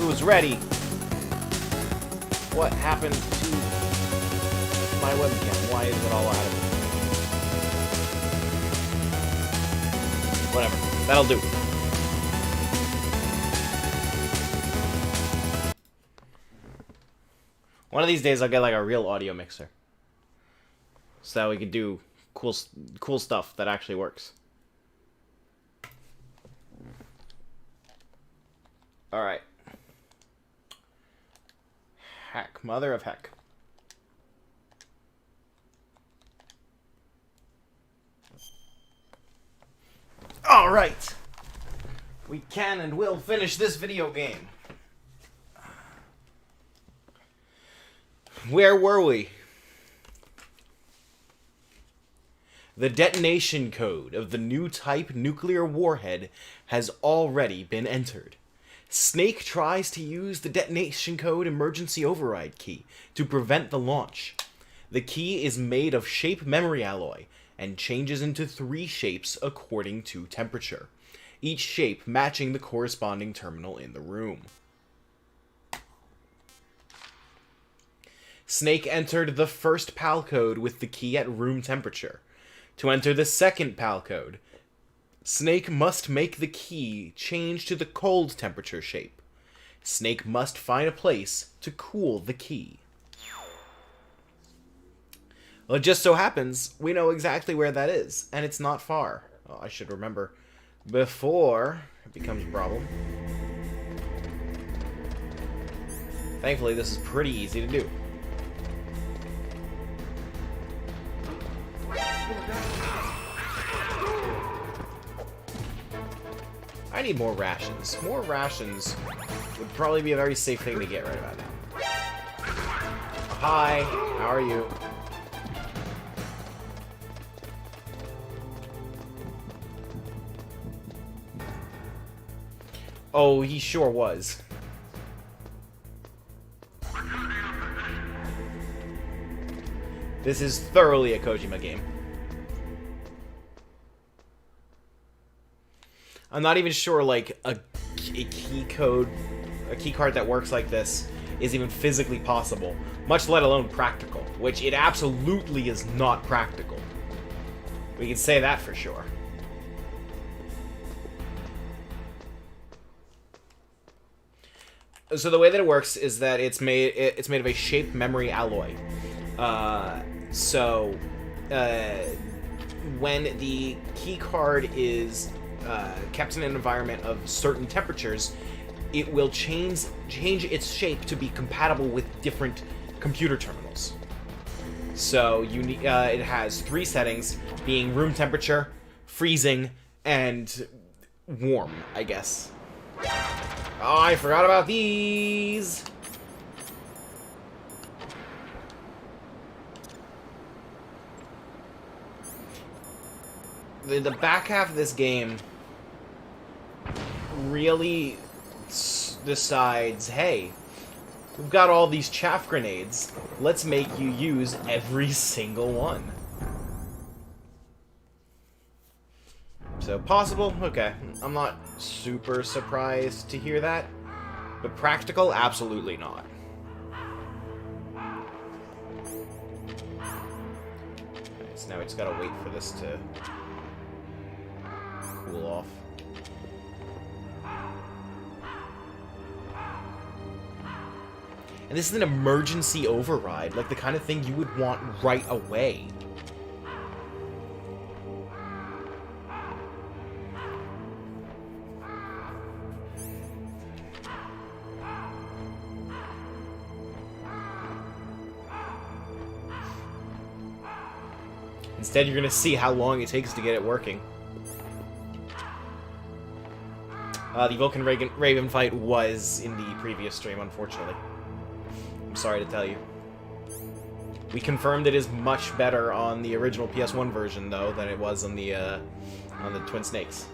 it was ready. What happened to my webcam? Why is it all out of it? Whatever. That'll do. One of these days I'll get like a real audio mixer. So that we can do cool stuff that actually works. Alright. Heck. Mother of heck. Alright. We can and will finish this video game. Where were we? The detonation code of the new type nuclear warhead has already been entered. Snake tries to use the detonation code emergency override key to prevent the launch. The key is made of shape memory alloy and changes into 3 shapes according to temperature, each shape matching the corresponding terminal in the room. Snake entered the first PAL code with the key at room temperature. To enter the second PAL code, Snake must make the key change to the cold temperature shape. Snake must find a place to cool the key. Well, it just so happens we know exactly where that is, and it's not far. Oh, I should remember before it becomes a problem. Thankfully, this is pretty easy to do. I need more rations. More rations would probably be a very safe thing to get right about now. Hi, how are you? Oh, he sure was. This is thoroughly a Kojima game. I'm not even sure, like, a key card that works like this is even physically possible, much let alone practical, which it absolutely is not practical. We can say that for sure. So the way that it works is that it's made of a shape memory alloy. When the key card is kept in an environment of certain temperatures, it will change its shape to be compatible with different computer terminals. So it has 3 settings, being room temperature, freezing, and warm, I guess. Oh, I forgot about these! The back half of this game really decides, hey, we've got all these chaff grenades, let's make you use every single one. So, possible? Okay. I'm not super surprised to hear that, but practical? Absolutely not. Okay, so now we just gotta wait for this to cool off. And this is an emergency override, like the kind of thing you would want right away. Instead, you're going to see how long it takes to get it working. The Vulcan Raven fight was in the previous stream, unfortunately. I'm sorry to tell you. We confirmed it is much better on the original PS1 version, though, than it was on the Twin Snakes.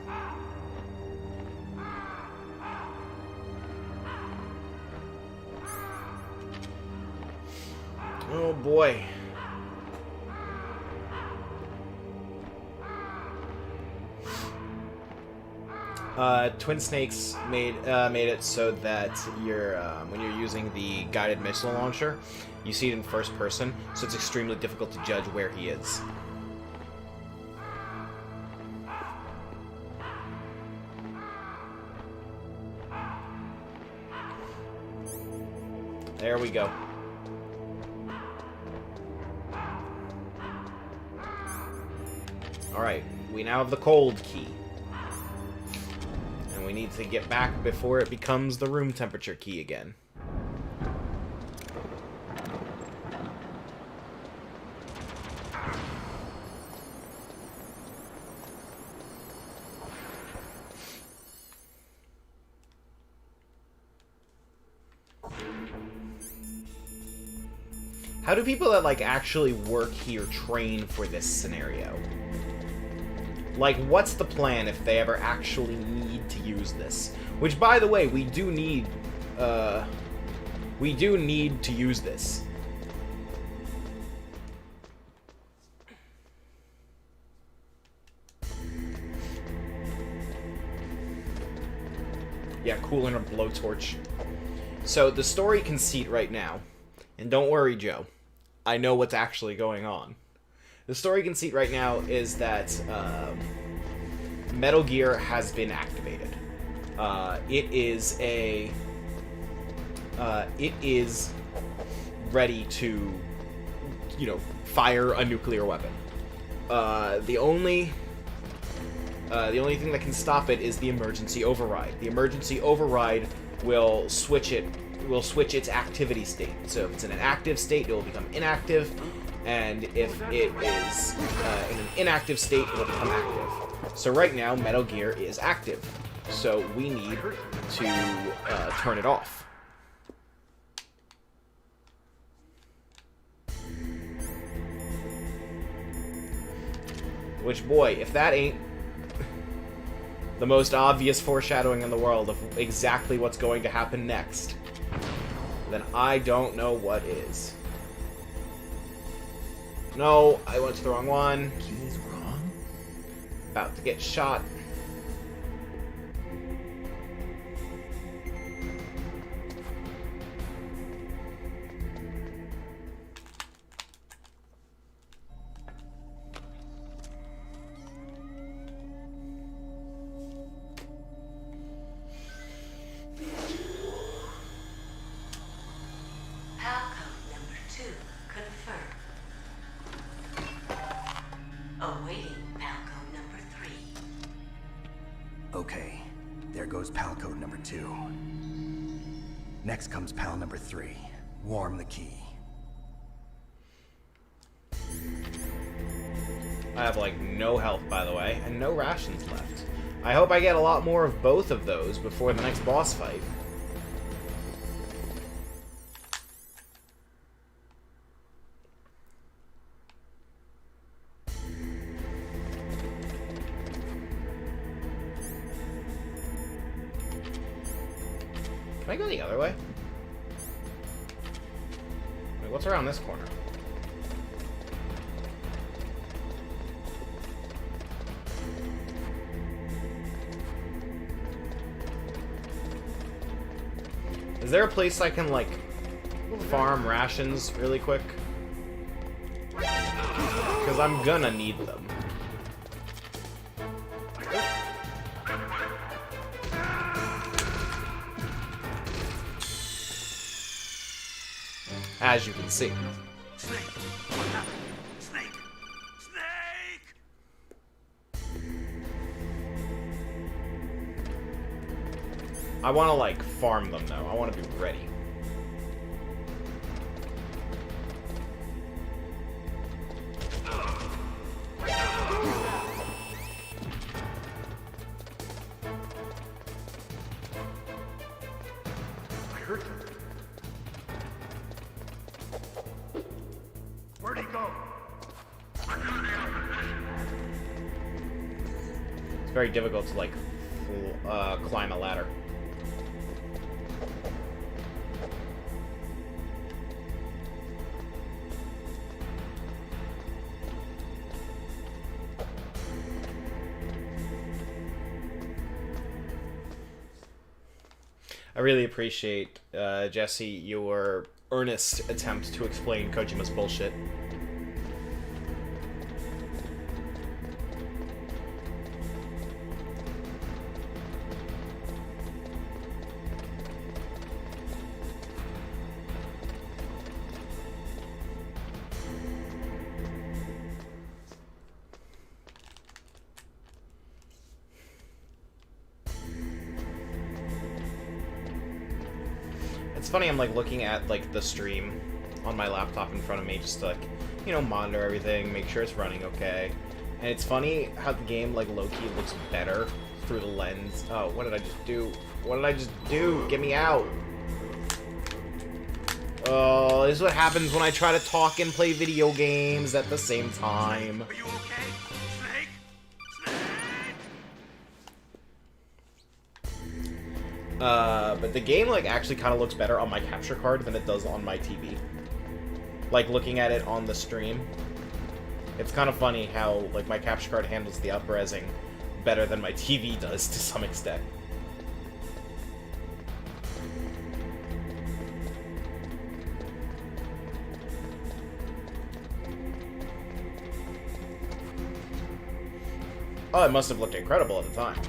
Oh boy. Twin Snakes made it so that you're when you're using the guided missile launcher, you see it in first person, so it's extremely difficult to judge where he is. There we go. Alright, we now have the cold key. And we need to get back before it becomes the room temperature key again. How do people that, like, actually work here train for this scenario? Like, what's the plan if they ever actually need to use this? Which, by the way, we do need to use this. Yeah, cooler and a blowtorch. So, the story conceit right now, and don't worry, Joe, I know what's actually going on. The story conceit right now is that Metal Gear has been activated. It is ready to, you know, fire a nuclear weapon. The only thing that can stop it is the emergency override. The emergency override will switch its activity state. So if it's in an active state, it will become inactive. And if it is in an inactive state, it will become active. So right now, Metal Gear is active. So we need to turn it off. Which, boy, if that ain't the most obvious foreshadowing in the world of exactly what's going to happen next, then I don't know what is. No, I went to the wrong one. Key's wrong? About to get shot. Okay, there goes PAL code number 2. Next comes PAL number 3. Warm the key. I have, like, no health, by the way, and no rations left. I hope I get a lot more of both of those before the next boss fight. Can I go the other way? Wait, what's around this corner? Is there a place I can, like, farm rations really quick? Because I'm gonna need them. As you can see. Snake! What happened? Snake! Snake! I want to, like, farm them, though. I want to be ready. I heard him. Where'd he go? It's very difficult to, like, climb a ladder. I really appreciate, Jesse, your earnest attempt to explain Kojima's bullshit. It's funny, I'm like looking at like the stream on my laptop in front of me just to, like, you know, monitor everything, make sure it's running okay. And it's funny how the game like low-key looks better through the lens. Oh, what did I just do? What did I just do? Get me out. Oh, this is what happens when I try to talk and play video games at the same time. Are you okay? Snake? But the game like actually kind of looks better on my capture card than it does on my TV. Like looking at it on the stream, it's kind of funny how like my capture card handles the up-resing better than my TV does to some extent. Oh, it must have looked incredible at the time.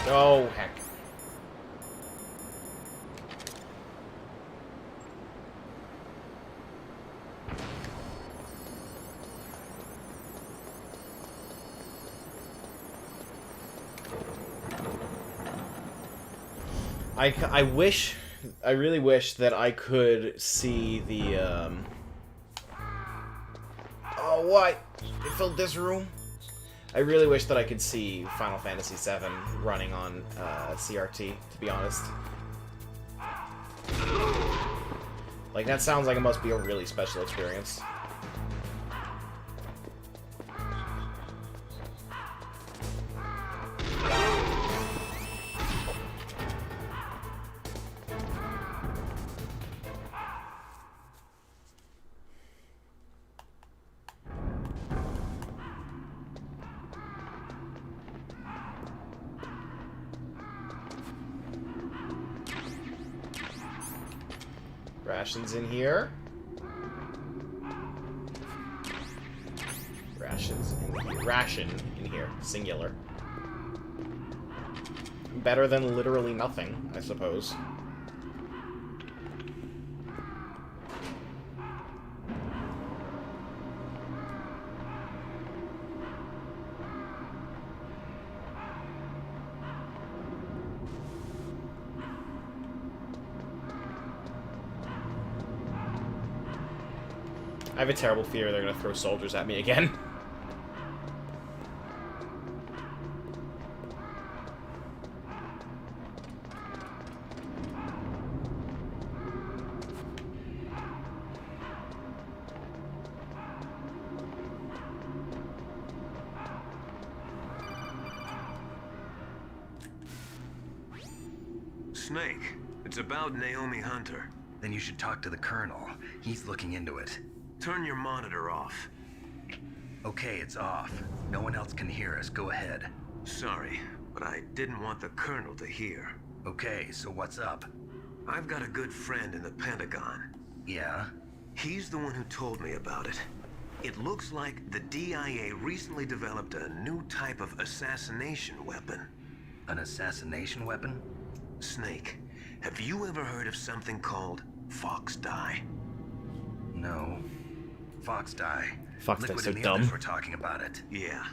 Oh, heck. I really wish that I could see the, Oh, what? It filled this room? I really wish that I could see Final Fantasy VII running on CRT, to be honest. Like, that sounds like it must be a really special experience. Rations in here. Ration in here. Singular. Better than literally nothing, I suppose. I have a terrible fear they're gonna throw soldiers at me again. Snake, it's about Naomi Hunter. Then you should talk to the Colonel. He's looking into it. Turn your monitor off. Okay, it's off. No one else can hear us. Go ahead. Sorry, but I didn't want the Colonel to hear. Okay, so what's up? I've got a good friend in the Pentagon. Yeah? He's the one who told me about it. It looks like the DIA recently developed a new type of assassination weapon. An assassination weapon? Snake, have you ever heard of something called Fox Dye? No. Fox Dye. Fox Dye's Liquid so and the dumb. others were talking about it. Yeah.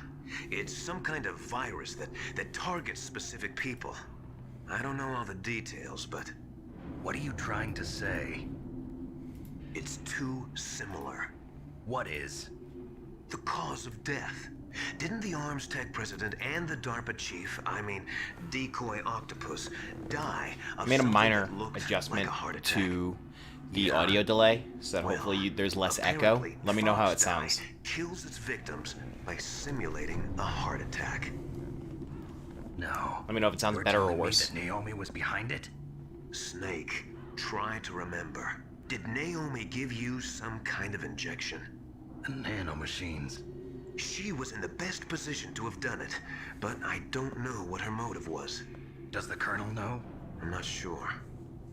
It's some kind of virus that targets specific people. I don't know all the details, but What are you trying to say? it's too similar. What is? The cause of death. Didn't the Arms Tech president and the DARPA chief, I mean, Decoy Octopus, die of I made a something minor that looked adjustment like a heart attack? to the Yeah. audio delay so that Well, hopefully there's less echo. apparently, Let me know how it Fox Dye sounds. kills its victims by simulating a heart attack. No. Let me know if it sounds You're better or telling me worse. that Naomi was behind it? Snake, try to remember. Did Naomi give you some kind of injection? The nanomachines. She was in the best position to have done it, but I don't know what her motive was. Does the Colonel know? I'm not sure.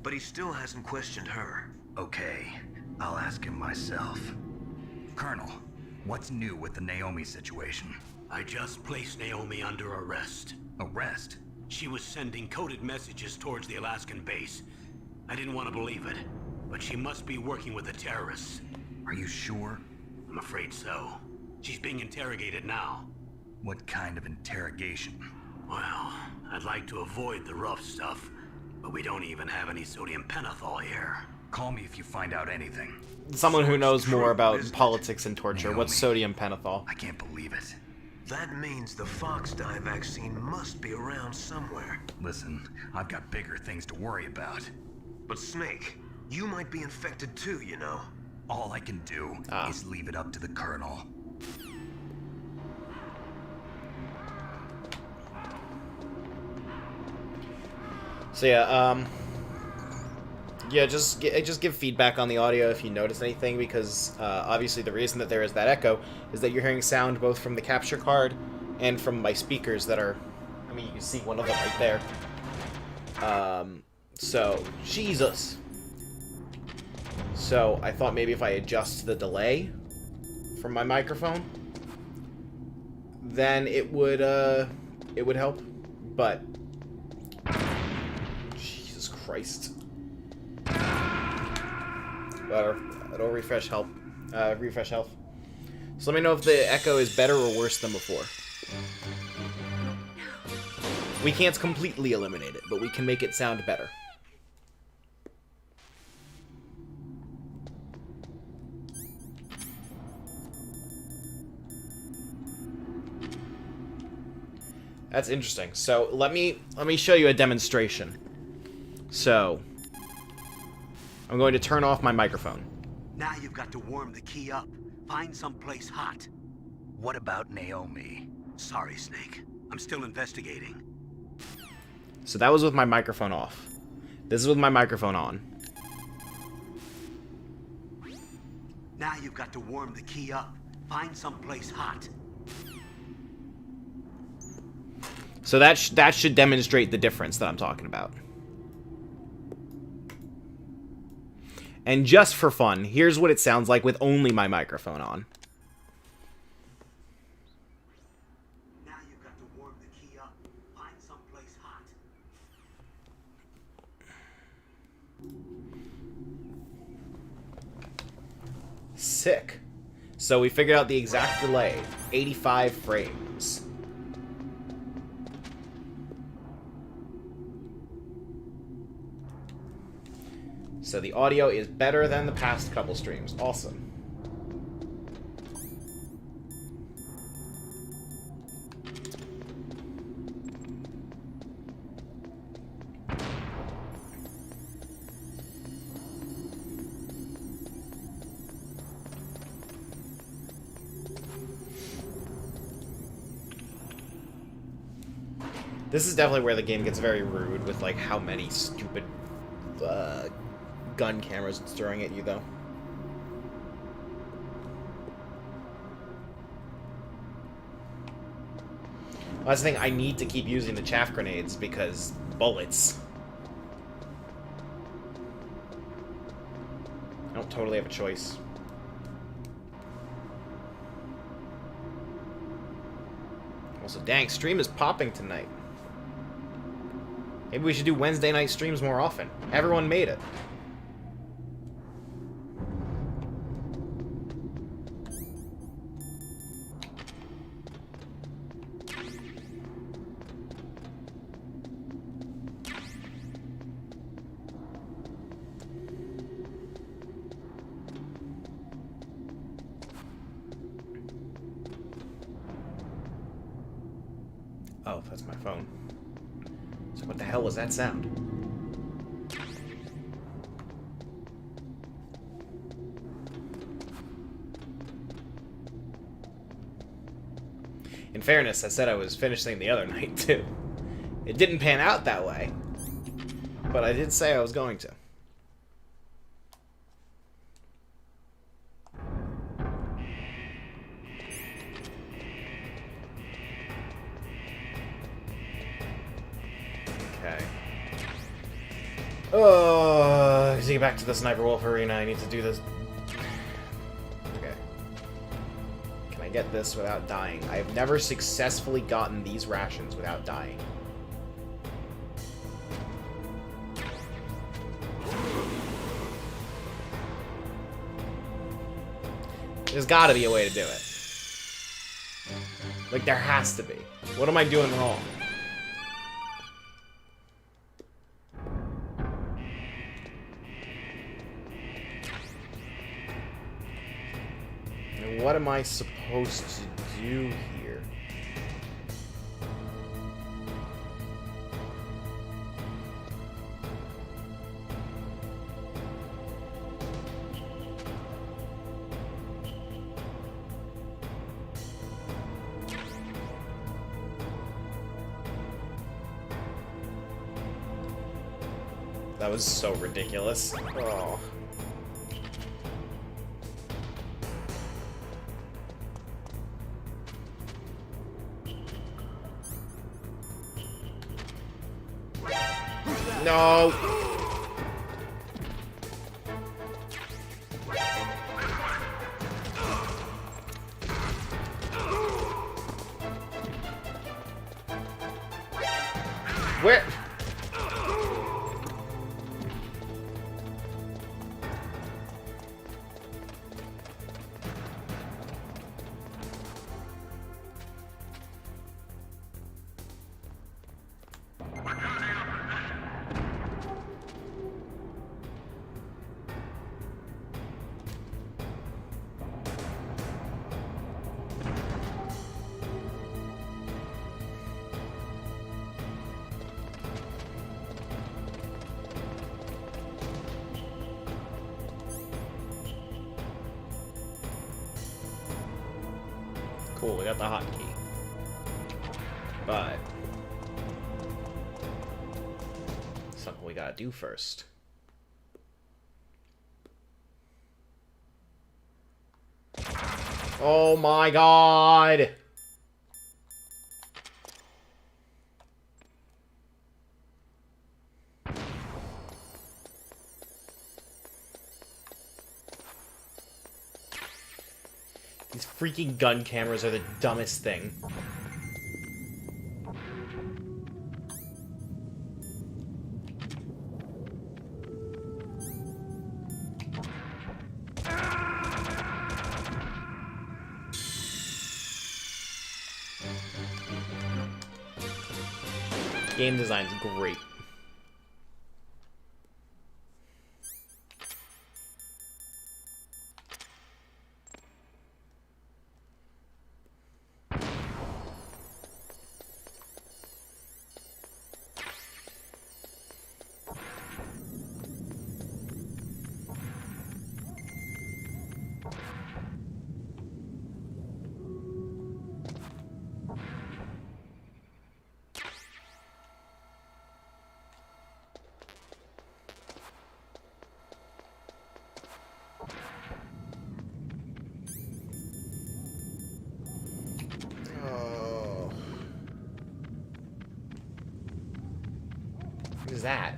But he still hasn't questioned her. Okay, I'll ask him myself. Colonel, what's new with the Naomi situation? I just placed Naomi under arrest. Arrest? She was sending coded messages towards the Alaskan base. I didn't want to believe it, but she must be working with the terrorists. Are you sure? I'm afraid so. She's being interrogated now. What kind of interrogation? Well, I'd like to avoid the rough stuff, but we don't even have any sodium pentothal here. Call me if you find out anything. Someone who knows more about isn't it? politics and torture. What's Naomi. sodium pentothal? I can't believe it. That means the Fox dye vaccine must be around somewhere. Listen, I've got bigger things to worry about. But Snake, you might be infected too, you know. All I can do is leave it up to the Colonel. So yeah, just give feedback on the audio if you notice anything, because obviously the reason that there is that echo is that you're hearing sound both from the capture card and from my speakers that are, I mean, you can see one of them right there. So, Jesus. So, I thought maybe if I adjust the delay from my microphone, then it would help, but Jesus Christ. That'll refresh health. So let me know if the echo is better or worse than before. We can't completely eliminate it, but we can make it sound better. That's interesting. So let me show you a demonstration. So I'm going to turn off my microphone. Now you've got to warm the key up. Find someplace hot. What about Naomi? Sorry, Snake. I'm still investigating. So that was with my microphone off. This is with my microphone on. Now you've got to warm the key up. Find someplace hot. So that should demonstrate the difference that I'm talking about. And just for fun, here's what it sounds like with only my microphone on. Now you've got to warm the key up. Find someplace hot. Sick. So we figured out the exact delay. 85 frames. So the audio is better than the past couple streams. Awesome. This is definitely where the game gets very rude with like how many stupid gun cameras it's throwing at you, though. That's the thing, I need to keep using the chaff grenades because bullets. I don't totally have a choice. Also, dang, stream is popping tonight. Maybe we should do Wednesday night streams more often. Everyone made it. Oh, that's my phone. So what the hell was that sound? In fairness, I said I was finishing the other night, too. It didn't pan out that way, but I did say I was going to. To get back to the Sniper Wolf Arena, I need to do this. Okay. Can I get this without dying? I've never successfully gotten these rations without dying. There's gotta be a way to do it. Like, there has to be. What am I doing wrong? And what am I supposed to do here? That was so ridiculous. Oh. No. Where? Cool, we got the hotkey. But something we gotta do first. Oh my god! These freaking gun cameras are the dumbest thing. Game design's great. What is that?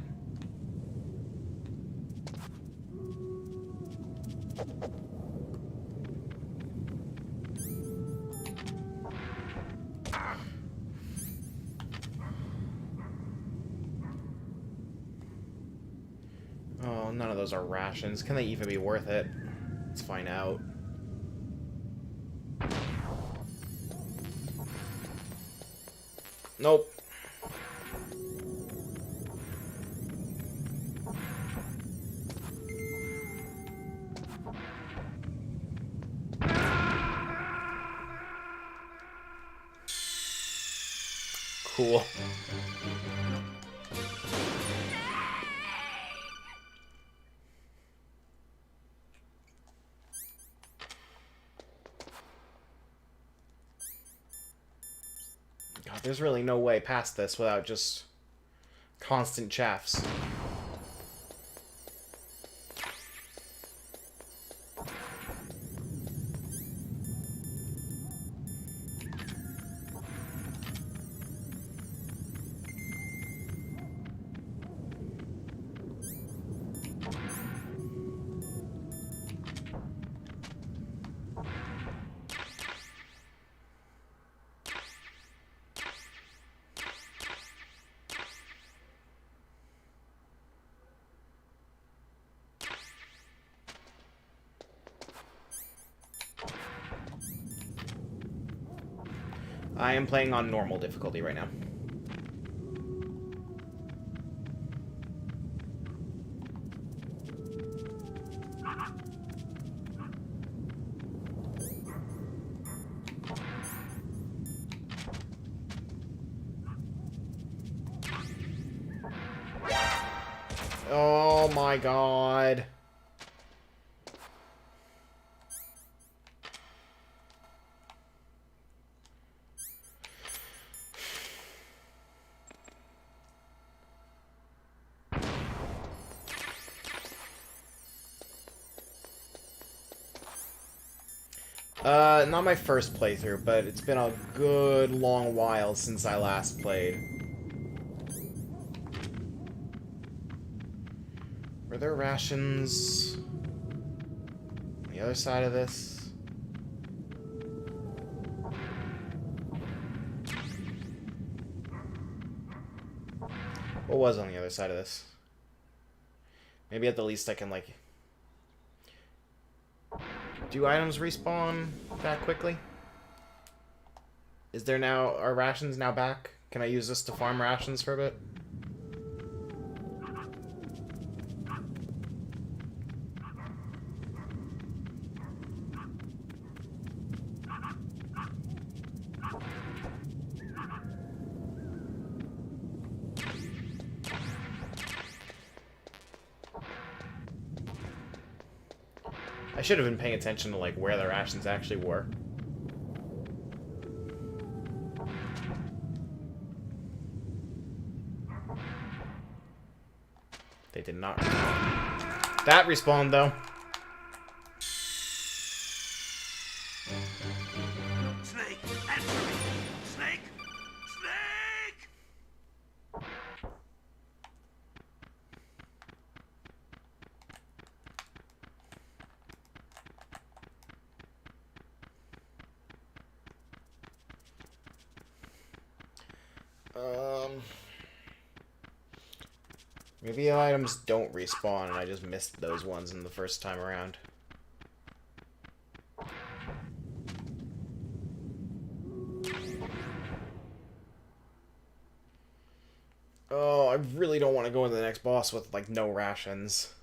Oh, none of those are rations. Can they even be worth it? Let's find out. Nope. Cool. God, there's really no way past this without just constant chaffs. I am playing on normal difficulty right now. Oh my god. Not my first playthrough, but it's been a good long while since I last played. Were there rations on the other side of this? What was on the other side of this? Maybe at the least I can, like... Do items respawn that quickly? Is there now... Are rations now back? Can I use this to farm rations for a bit? I should have been paying attention to, like, where the rations actually were. They did not respawn. That respawned, though. Snake, answer me! Snake! Snake! Maybe items don't respawn and I just missed those ones in the first time around. Oh, I really don't want to go into the next boss with, like, no rations.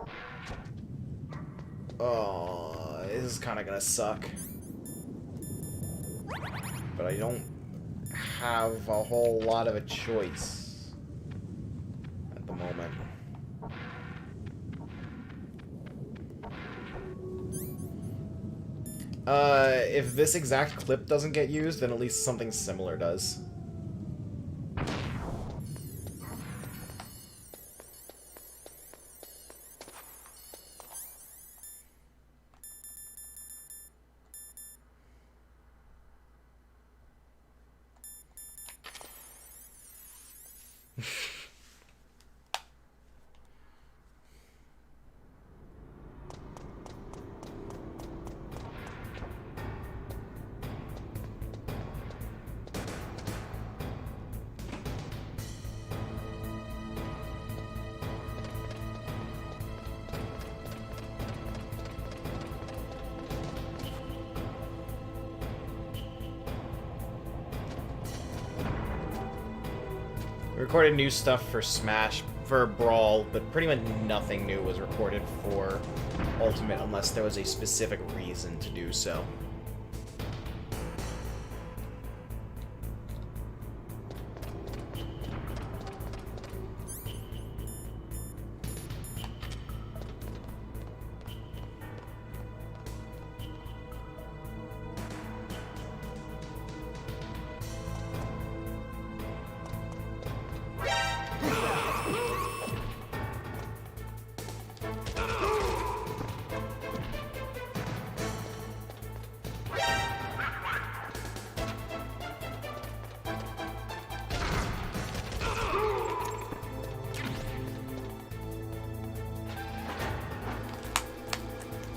Oh, this is kind of gonna suck. But I don't have a whole lot of a choice at the moment. If this exact clip doesn't get used, then at least something similar does. We recorded new stuff for for Brawl, but pretty much nothing new was recorded for Ultimate unless there was a specific reason to do so.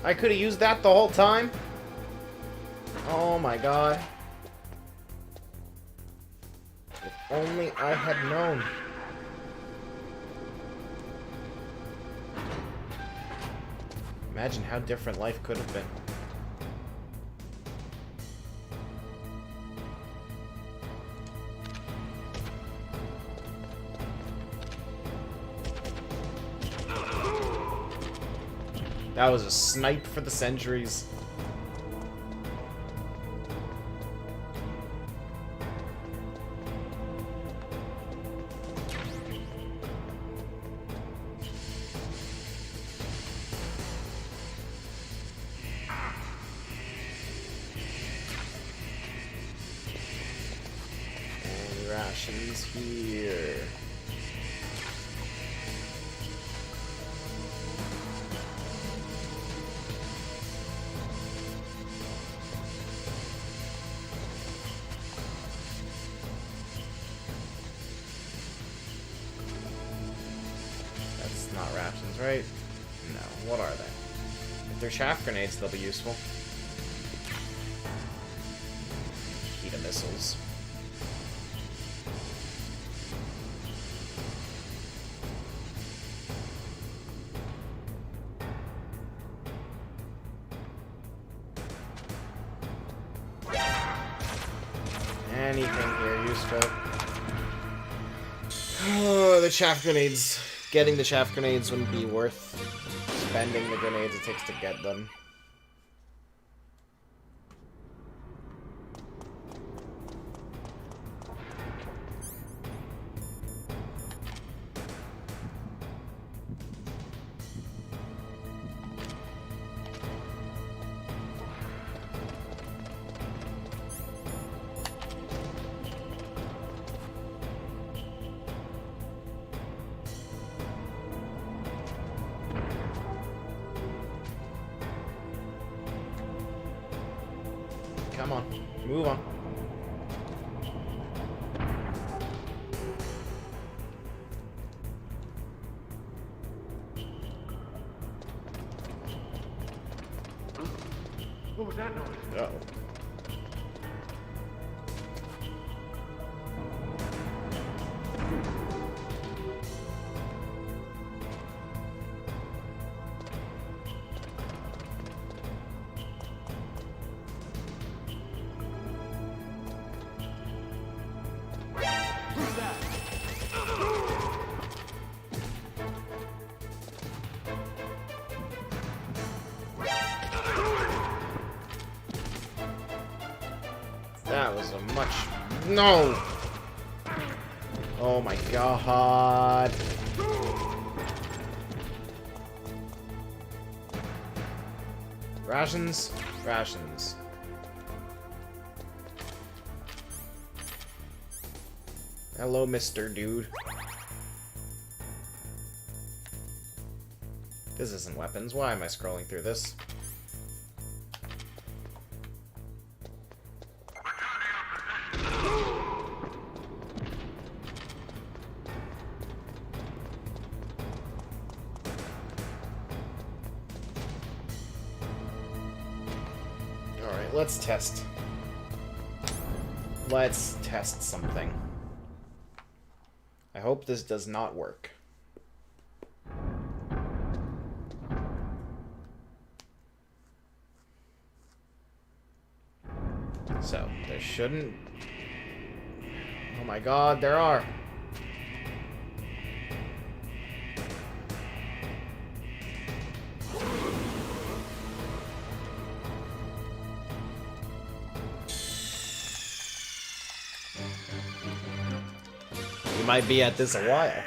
I could have used that the whole time. Oh my god. If only I had known. Imagine how different life could have been. That was a snipe for the centuries. And rations here. Not rations, right? No. What are they? If they're chaff grenades, they'll be useful. Heat of missiles. Anything here useful? Oh, the chaff grenades. Getting the chaff grenades wouldn't be worth spending the grenades it takes to get them. Come on, move on. What was that noise? Uh-oh. That was a much... No! Oh my god. Rations? Rations. Hello, Mr. Dude. This isn't weapons. Why am I scrolling through this? Alright, let's test. Let's test something. I hope this does not work. So, there shouldn't... Oh my god, there are! We might be at this a while.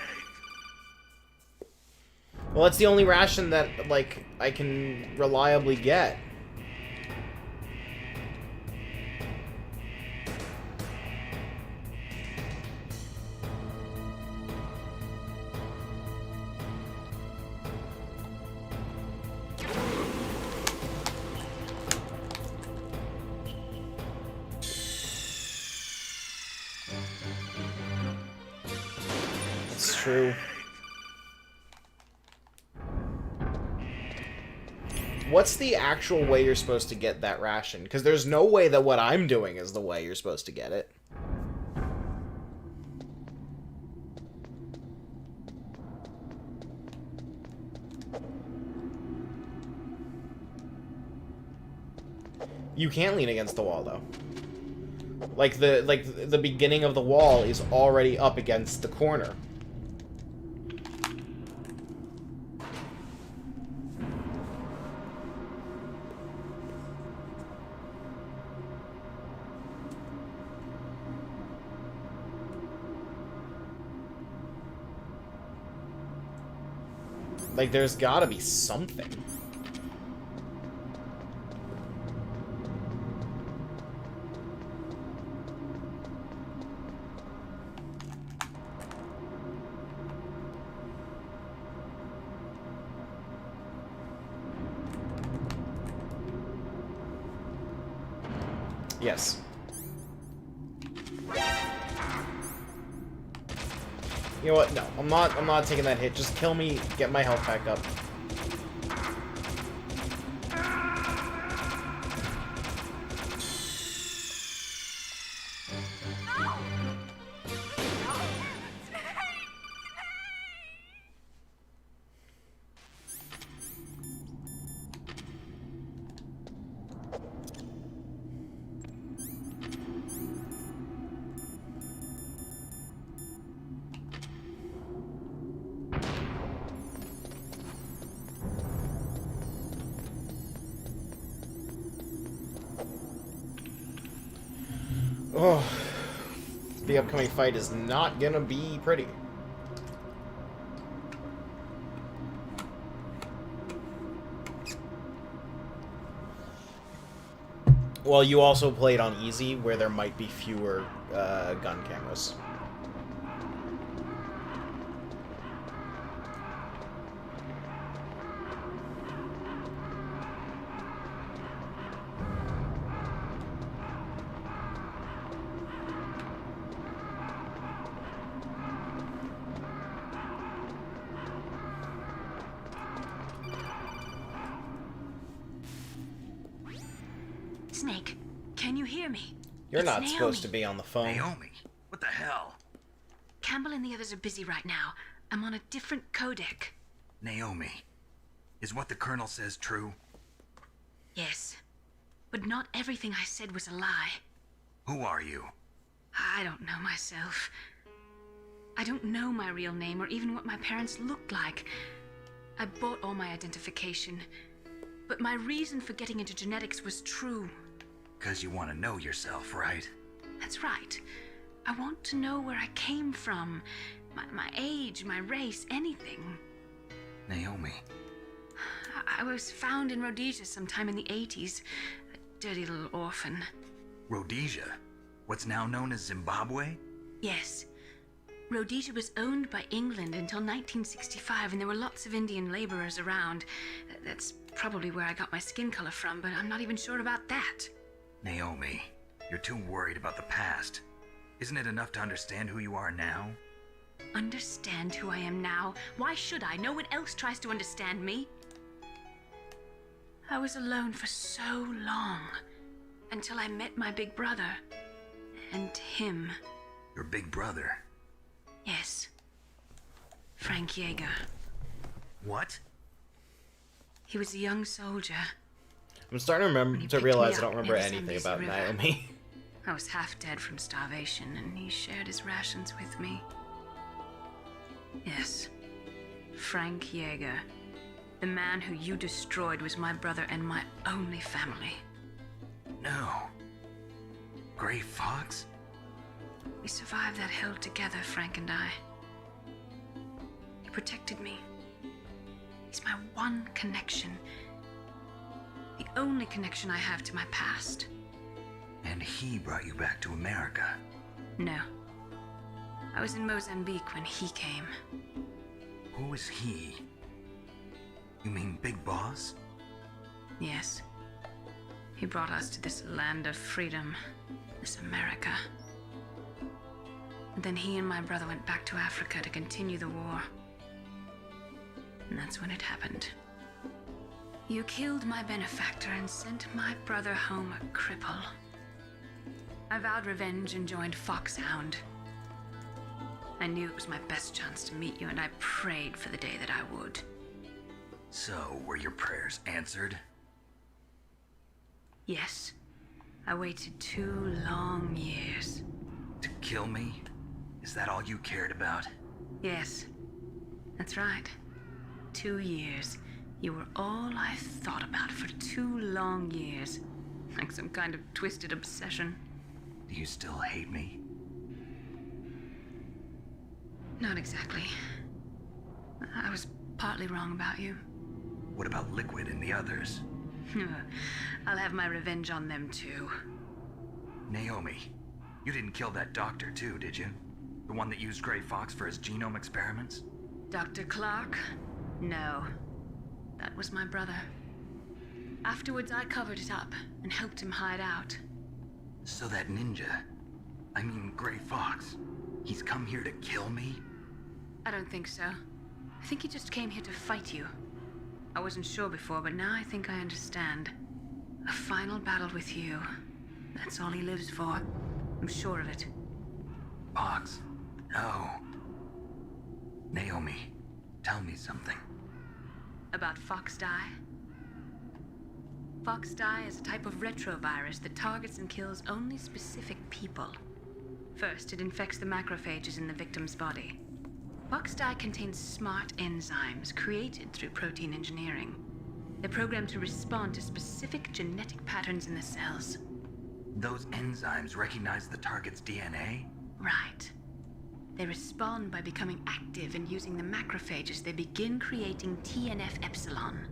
Well, it's the only ration that, like, I can reliably get. It's true. What's the actual way you're supposed to get that ration? Because there's no way that what I'm doing is the way you're supposed to get it. You can't lean against the wall, though. Like the beginning of the wall is already up against the corner. Like, there's gotta be something. Yes. You know what? No, I'm not taking that hit. Just kill me, get my health back up. Oh, the upcoming fight is not gonna be pretty. Well, you also played on easy, where there might be fewer gun cameras. Snake, can you hear me? You're It's not Naomi. supposed to be on the phone. Naomi, what the hell? Campbell and the others are busy right now. I'm on a different codec. Naomi, is what the Colonel says true? Yes. But not everything I said was a lie. Who are you? I don't know myself. I don't know my real name or even what my parents looked like. I bought all my identification. But my reason for getting into genetics was true. 'Cause you want to know yourself, right? That's right. I want to know where I came from. My age, my race, anything. Naomi, I was found in Rhodesia sometime in the 80s. A dirty little orphan. Rhodesia, what's now known as Zimbabwe? Yes. Rhodesia was owned by England until 1965, and there were lots of Indian laborers around. That's probably where I got my skin color from, but I'm not even sure about that. Naomi, you're too worried about the past. Isn't it enough to understand who you are now? Understand who I am now? Why should I? No one else tries to understand me. I was alone for so long, until I met my big brother. And him. Your big brother? Yes. Frank Yeager. What? He was a young soldier. I'm starting When he to picked realize me I don't up remember near the anything Zambezi about River. Naomi. I was half dead from starvation, and he shared his rations with me. Yes. Frank Yeager. The man who you destroyed was my brother and my only family. No. Gray Fox? We survived that hell together, Frank and I. He protected me. He's my one connection. The only connection I have to my past. And he brought you back to America. No. I was in Mozambique when he came. Who is he? You mean Big Boss? Yes. He brought us to this land of freedom, this America. And then he and my brother went back to Africa to continue the war. And that's when it happened. You killed my benefactor and sent my brother home a cripple. I vowed revenge and joined Foxhound. I knew it was my best chance to meet you, and I prayed for the day that I would. So, were your prayers answered? Yes. I waited 2 long years. To kill me? Is that all you cared about? Yes. That's right. 2 years. You were all I thought about for 2 long years. Like some kind of twisted obsession. Do you still hate me? Not exactly. I was partly wrong about you. What about Liquid and the others? I'll have my revenge on them too. Naomi, you didn't kill that doctor too, did you? The one that used Grey Fox for his genome experiments? Dr. Clark? No. That was my brother. Afterwards, I covered it up and helped him hide out. So that ninja, I mean Grey Fox, he's come here to kill me? I don't think so. I think he just came here to fight you. I wasn't sure before, but now I think I understand. A final battle with you. That's all he lives for. I'm sure of it. Fox, no. Naomi, tell me something. About Fox Die? Fox Die is a type of retrovirus that targets and kills only specific people. First, it infects the macrophages in the victim's body. Fox Die contains smart enzymes created through protein engineering. They're programmed to respond to specific genetic patterns in the cells. Those enzymes recognize the target's DNA? Right. They respond by becoming active and using the macrophages. They begin creating TNF-epsilon.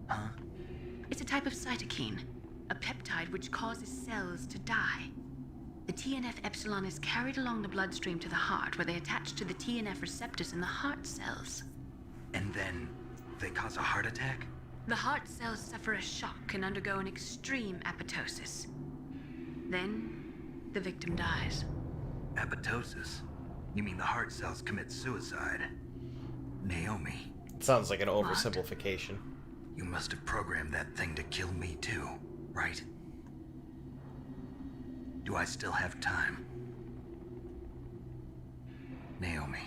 Huh? It's a type of cytokine, a peptide which causes cells to die. The TNF-epsilon is carried along the bloodstream to the heart, where they attach to the TNF receptors in the heart cells. And then they cause a heart attack? The heart cells suffer a shock and undergo an extreme apoptosis. Then, the victim dies. Apoptosis? You mean the heart cells commit suicide? Naomi, Sounds like an oversimplification. you must have programmed that thing to kill me too, right? Do I still have time? Naomi,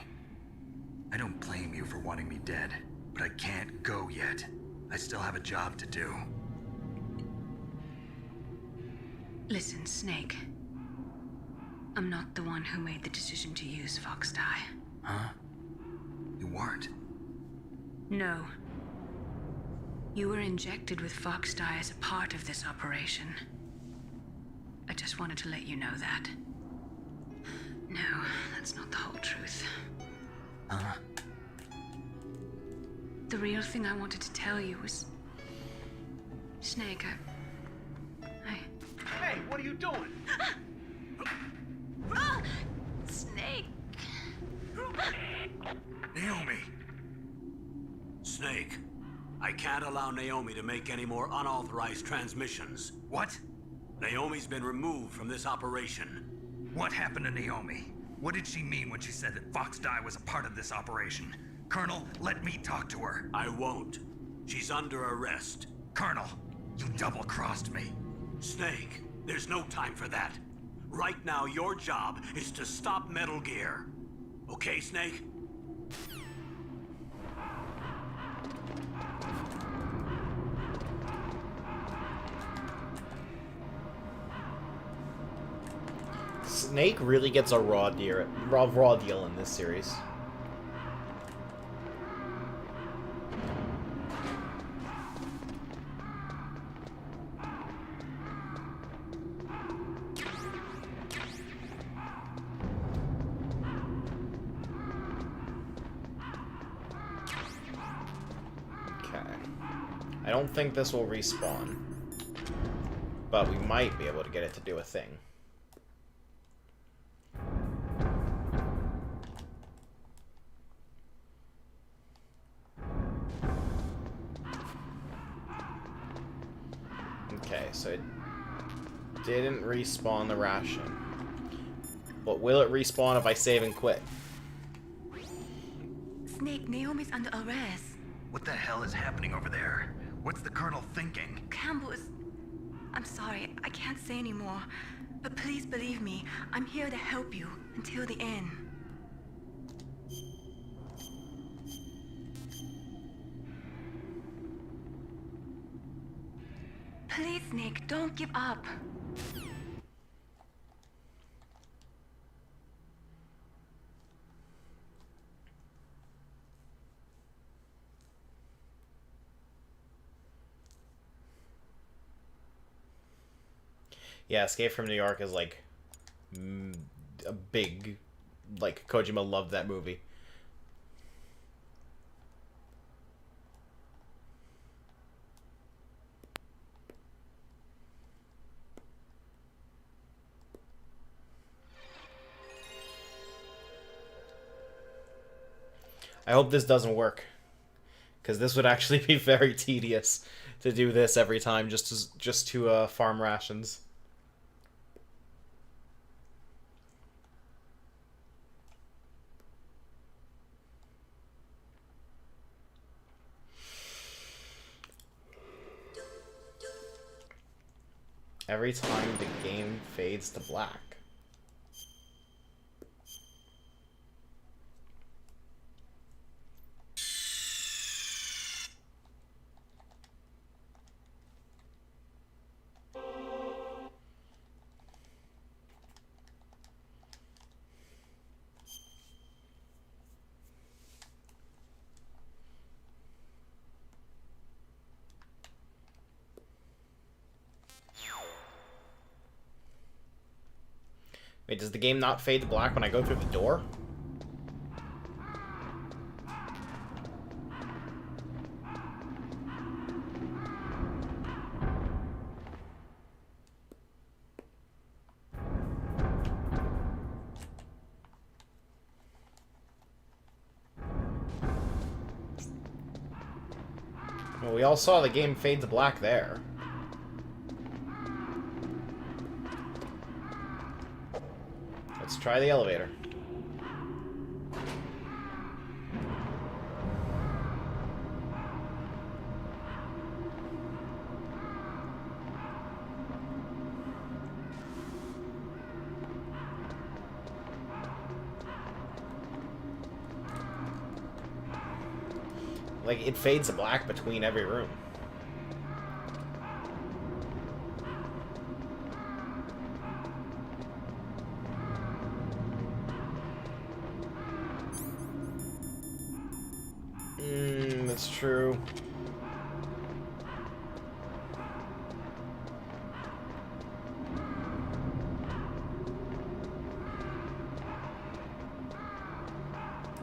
I don't blame you for wanting me dead, but I can't go yet. I still have a job to do. Listen, Snake. I'm not the one who made the decision to use Fox Die. Huh? You weren't? No. You were injected with Fox Die as a part of this operation. I just wanted to let you know that. No, that's not the whole truth. Huh? The real thing I wanted to tell you was... Snake, Hey, what are you doing? Snake! Naomi! Snake, I can't allow Naomi to make any more unauthorized transmissions. What? Naomi's been removed from this operation. What happened to Naomi? What did she mean when she said that Fox Die was a part of this operation? Colonel, let me talk to her. I won't. She's under arrest. Colonel, you double-crossed me. Snake, there's no time for that. Right now, your job is to stop Metal Gear. Okay, Snake? Snake really gets a raw deal in this series. I don't think this will respawn, but we might be able to get it to do a thing. Okay, so it didn't respawn the ration, but will it respawn if I save and quit? Snake, Naomi's under arrest. What the hell is happening over there? What's the Colonel thinking? Campbell is... I'm sorry, I can't say anymore. But please believe me, I'm here to help you until the end. Please, Nick, don't give up. Yeah, Escape from New York is like a big, like, Kojima loved that movie. I hope this doesn't work, because this would actually be very tedious to do this every time just to farm rations. Every time the game fades to black. Wait, does the game not fade to black when I go through the door? Well, we all saw the game fade to black there. Let's try the elevator. Like, it fades to black between every room. That's true.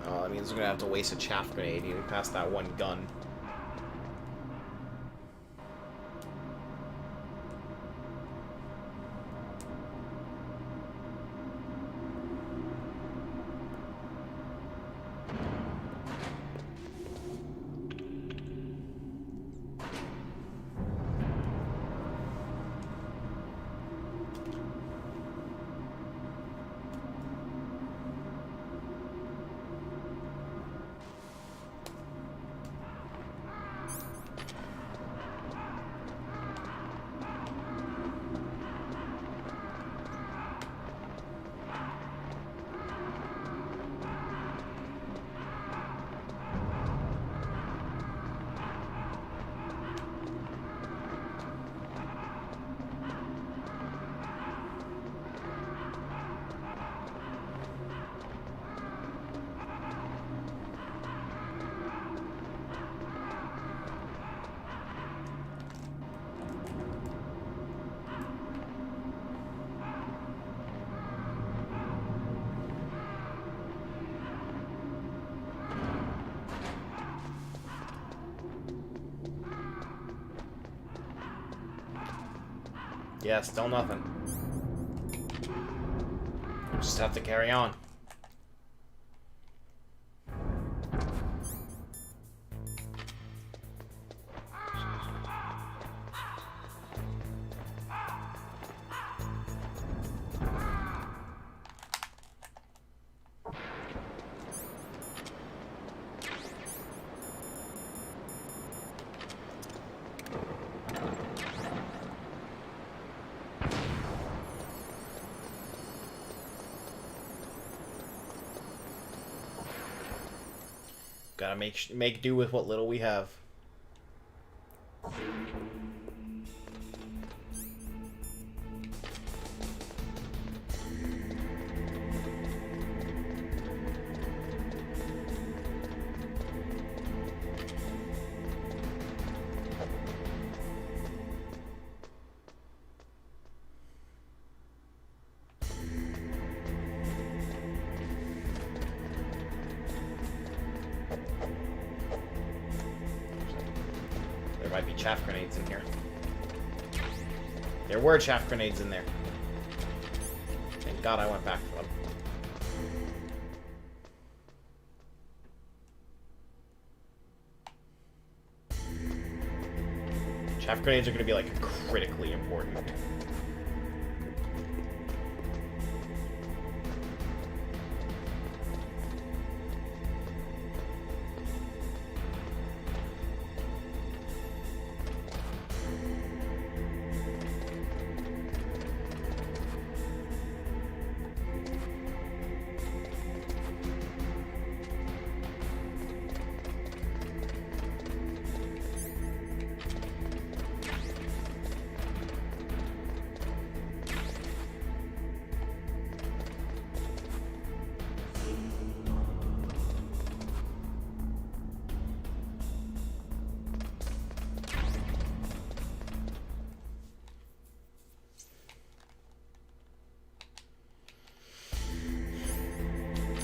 Oh, that means we're gonna have to waste a chaff grenade even past that one gun. Yeah, still nothing. We'll just have to carry on. Gotta make do with what little we have. There might be chaff grenades in here. There were chaff grenades in there. Thank God I went back for them. Half grenades are going to be, like, critically important.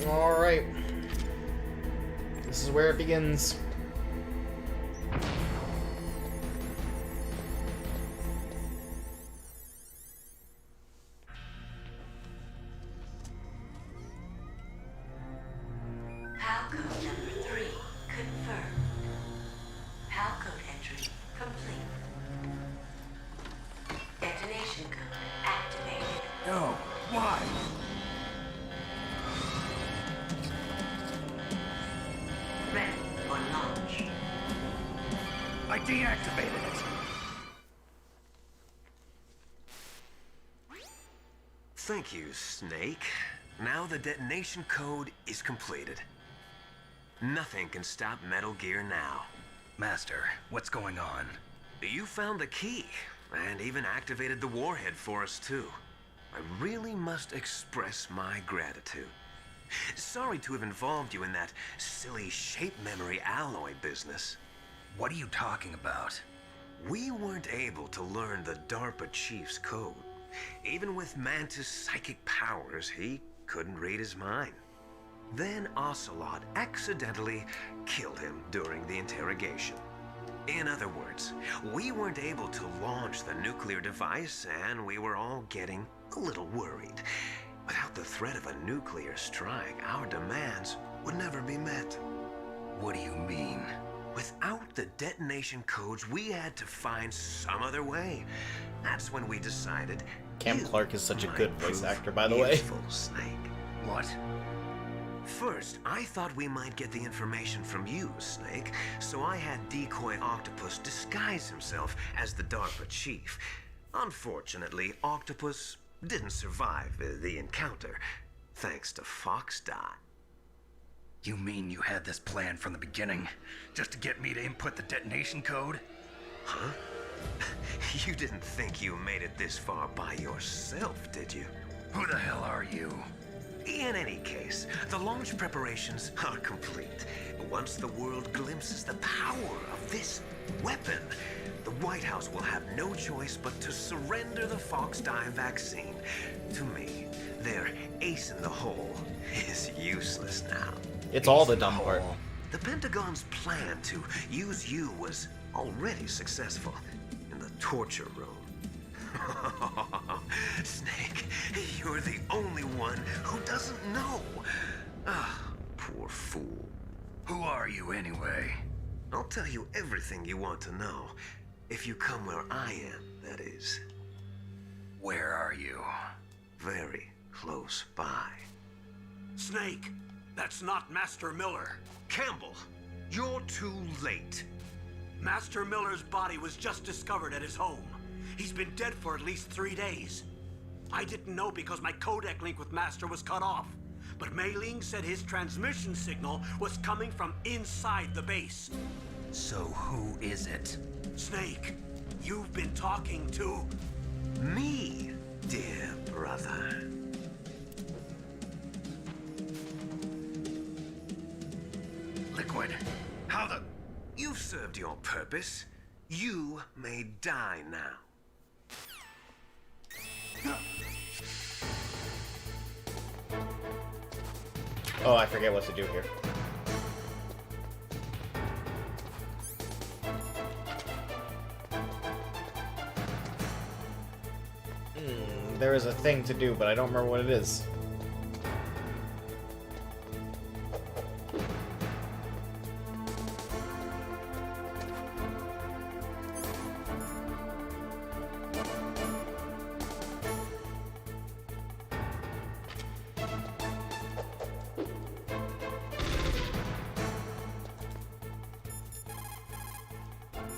Alright. This is where it begins. PAL code number 3 confirmed. PAL code entry complete. Detonation code activated. No, why? Ready for launch. I deactivated it. Thank you, Snake. Now the detonation code is completed. Nothing can stop Metal Gear now. Master, what's going on? You found the key, and even activated the warhead for us, too. I really must express my gratitude. Sorry to have involved you in that silly shape memory alloy business. What are you talking about? We weren't able to learn the DARPA chief's code. Even with Mantis' psychic powers, he couldn't read his mind. Then Ocelot accidentally killed him during the interrogation. In other words, we weren't able to launch the nuclear device, and we were all getting a little worried. Without the threat of a nuclear strike, our demands would never be met. What do you mean? Without the detonation codes, we had to find some other way. That's when we decided. Cam you Clark is such a might good voice prove actor, by the way. useful, Snake. What? First, I thought we might get the information from you, Snake, so I had Decoy Octopus disguise himself as the DARPA chief. Unfortunately, Octopus didn't survive the encounter, thanks to Fox Dot. You mean you had this plan from the beginning? Just to get me to input the detonation code? Huh? You didn't think you made it this far by yourself, did you? Who the hell are you? In any case, the launch preparations are complete. Once the world glimpses the power of this weapon, the White House will have no choice but to surrender the Fox dye vaccine to me. Their ace in the hole is useless now. It's all the dumb part. The Pentagon's plan to use you was already successful in the torture room. Snake, you're the only one who doesn't know. Ah, poor fool. Who are you anyway? I'll tell you everything you want to know. If you come where I am, that is. Where are you? Very close by. Snake, that's not Master Miller. Campbell, you're too late. Master Miller's body was just discovered at his home. He's been dead for at least 3 days. I didn't know because my codec link with Master was cut off. But Mei Ling said his transmission signal was coming from inside the base. So who is it? Snake, you've been talking to... Me, dear brother. Liquid. How the... You've served your purpose. You may die now. Oh, I forget what to do here. There is a thing to do, but I don't remember what it is.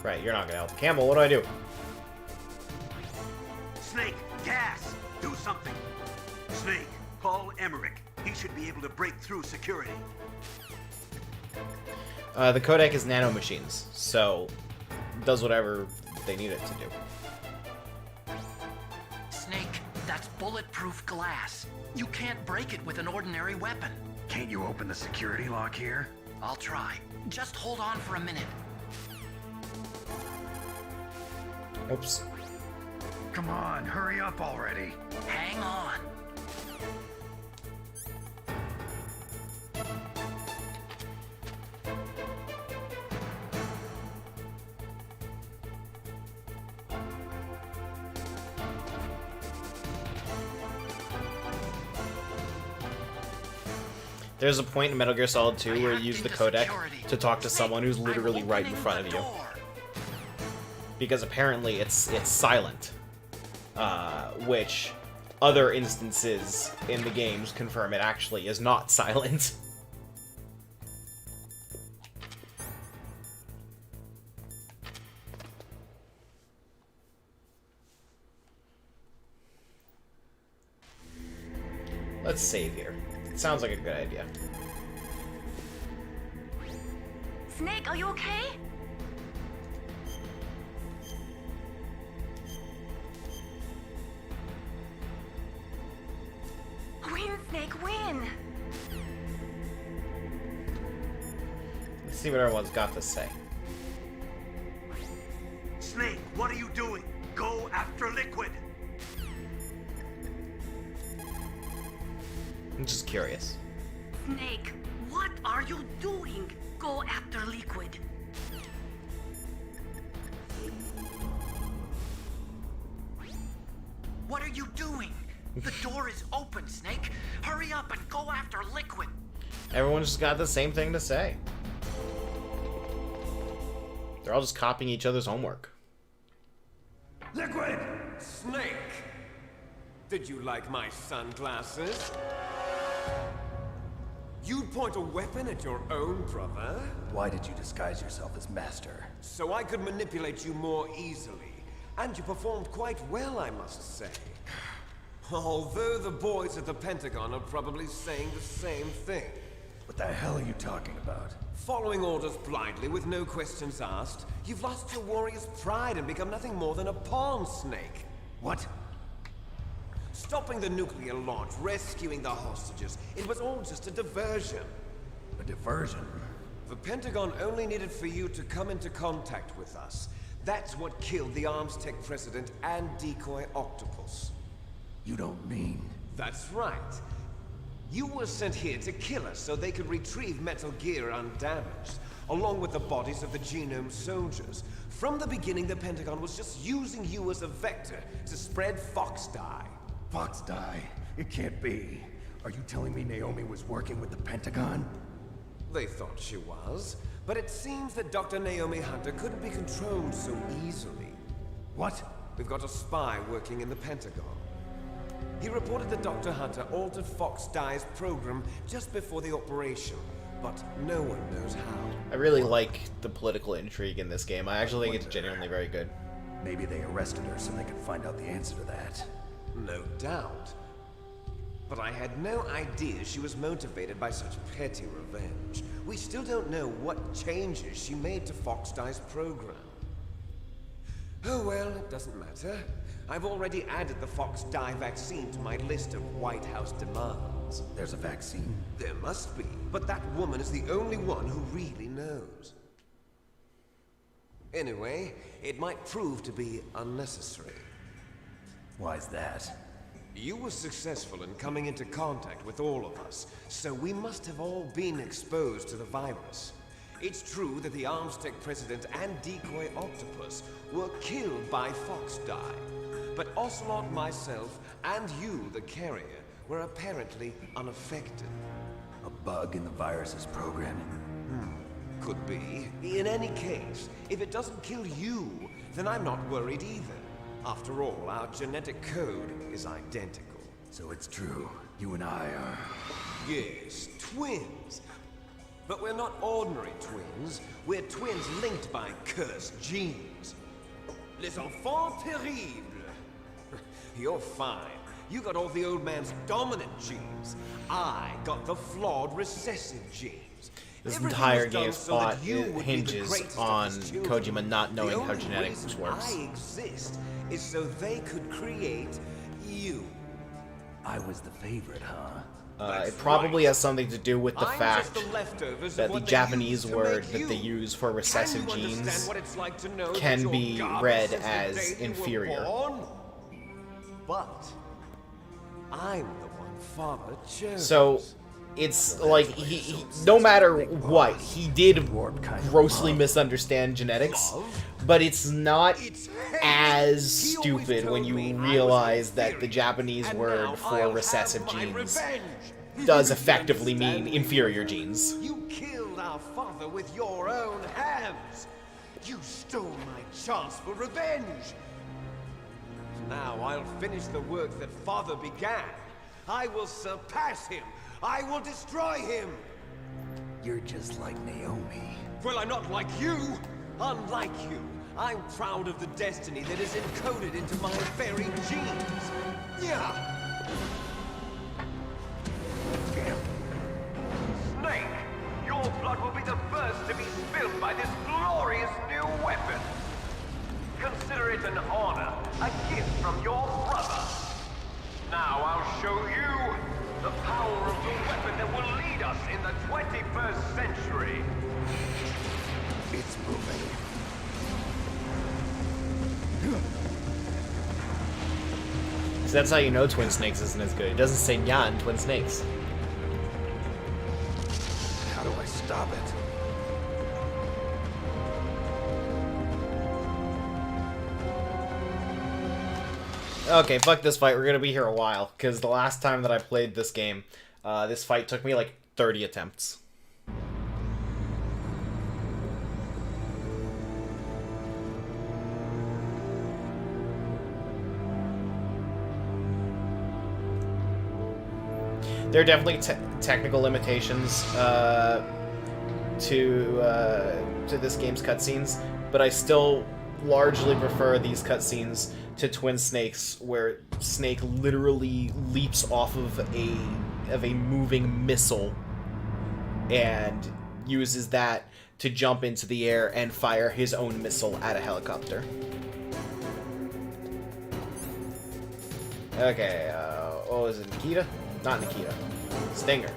Right, you're not gonna help. Campbell, what do I do? Snake, gas! Do something! Snake, call Emmerich. He should be able to break through security. The codec is nanomachines, so does whatever they need it to do. Snake, that's bulletproof glass. You can't break it with an ordinary weapon. Can't you open the security lock here? I'll try. Just hold on for a minute. Oops. Come on, hurry up already. Hang on. There's a point in Metal Gear Solid 2 where you use the codec to talk to someone who's literally right in front of you. Because apparently it's silent. Which other instances in the games confirm it actually is not silent. Let's save here. Sounds like a good idea. Snake, are you okay? Win, Snake, win! Let's see what everyone's got to say. Snake, what are you doing? Go after Liquid! I'm just curious. Snake, what are you doing? Go after Liquid. What are you doing? The door is open, Snake. Hurry up and go after Liquid. Everyone's just got the same thing to say. They're all just copying each other's homework. Liquid! Snake! Did you like my sunglasses? You'd point a weapon at your own brother? Why did you disguise yourself as Master? So I could manipulate you more easily. And you performed quite well, I must say. Although the boys at the Pentagon are probably saying the same thing. What the hell are you talking about? Following orders blindly with no questions asked, you've lost your warrior's pride and become nothing more than a pawn, Snake. What? Stopping the nuclear launch, rescuing the hostages, it was all just a diversion. A diversion? The Pentagon only needed for you to come into contact with us. That's what killed the Arms Tech president and decoy octopus. You don't mean... That's right. You were sent here to kill us so they could retrieve Metal Gear undamaged, along with the bodies of the Genome soldiers. From the beginning, the Pentagon was just using you as a vector to spread Fox dye. Fox dye? It can't be. Are you telling me Naomi was working with the Pentagon? They thought she was, but it seems that Dr. Naomi Hunter couldn't be controlled so easily. What? We've got a spy working in the Pentagon. He reported that Dr. Hunter altered Fox Dye's program just before the operation, but no one knows how. I really like the political intrigue in this game. I actually think it's genuinely very good. Maybe they arrested her so they could find out the answer to that. No doubt. But I had no idea she was motivated by such petty revenge. We still don't know what changes she made to Fox Dye's program. Oh well, it doesn't matter. I've already added the Fox Dye vaccine to my list of White House demands. There's a vaccine? There must be, but that woman is the only one who really knows. Anyway, it might prove to be unnecessary. Why's that? You were successful in coming into contact with all of us, so we must have all been exposed to the virus. It's true that the Arms Tech president and decoy octopus were killed by Fox Dye, but Ocelot, myself, and you, the carrier, were apparently unaffected. A bug in the virus's programming? Could be. In any case, if it doesn't kill you, then I'm not worried either. After all, our genetic code is identical. So it's true. You and I are... Yes, twins. But we're not ordinary twins. We're twins linked by cursed genes. Les enfants terribles. You're fine. You got all the old man's dominant genes. I got the flawed recessive genes. This Everything entire was done game so that plot you would be the hinges greatest of on his children. Kojima not knowing The how only genetics reason works. I exist is so they could create you. I was the favorite, huh? It probably has something to do with the I'm fact just the leftovers that of the what they Japanese used to word make that they you. use for recessive Can you understand genes what it's like to know that can you're be garbage read since the as day you were inferior. born? But I'm the one Father chose. So it's like he no matter what, he did grossly misunderstand genetics, but it's not as stupid when you realize that the Japanese word for recessive genes does effectively mean inferior genes. You killed our father with your own hands. You stole my chance for revenge. Now I'll finish the work that Father began. I will surpass him. I will destroy him. You're just like Naomi. Well, I'm not like you. Unlike you, I'm proud of the destiny that is encoded into my very genes. Yeah. Snake, your blood will be the first to be spilled by this glorious new weapon. Consider it an honor, a gift from your brother. Now I'll show you the power of the weapon that will lead us in the 21st century. It's moving. So that's how you know Twin Snakes isn't as good. It doesn't say nya in Twin Snakes. How do I stop it? Okay, fuck this fight. We're gonna be here a while, because the last time that I played this game, this fight took me like 30 attempts. There are definitely technical limitations to this game's cutscenes, but I still largely prefer these cutscenes to Twin Snakes, where Snake literally leaps off of a moving missile and uses that to jump into the air and fire his own missile at a helicopter. Okay, what was it, Nikita? Not Nikita. Stinger.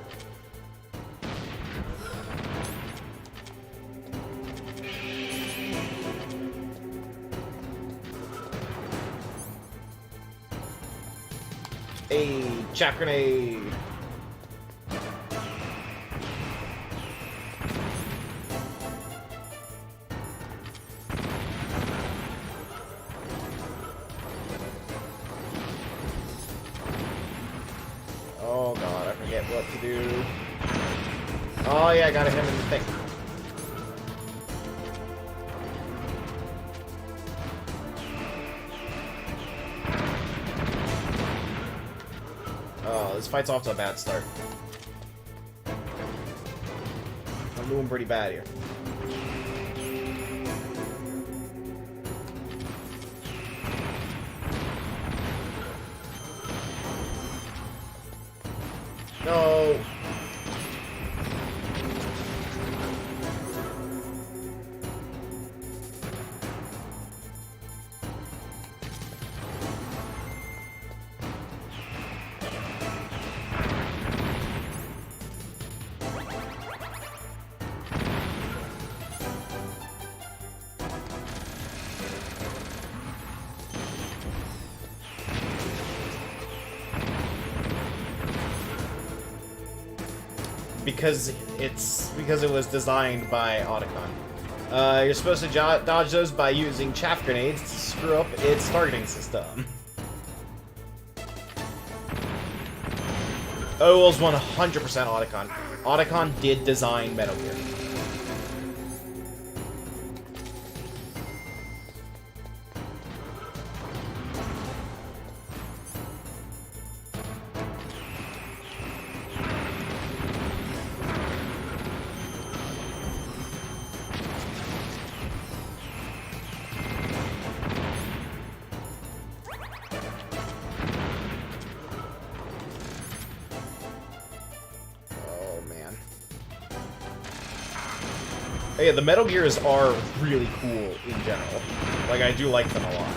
A chaff grenade. Oh god, I forget what to do. Oh yeah, I gotta hit him in the thing. Oh, this fight's off to a bad start. I'm doing pretty bad here. No. Because it was designed by Otacon. You're supposed to dodge those by using chaff grenades to screw up its targeting system. Oh, it was 100% Otacon. Otacon did design Metal Gear. Yeah, the Metal Gears are really cool in general. Like, I do like them a lot.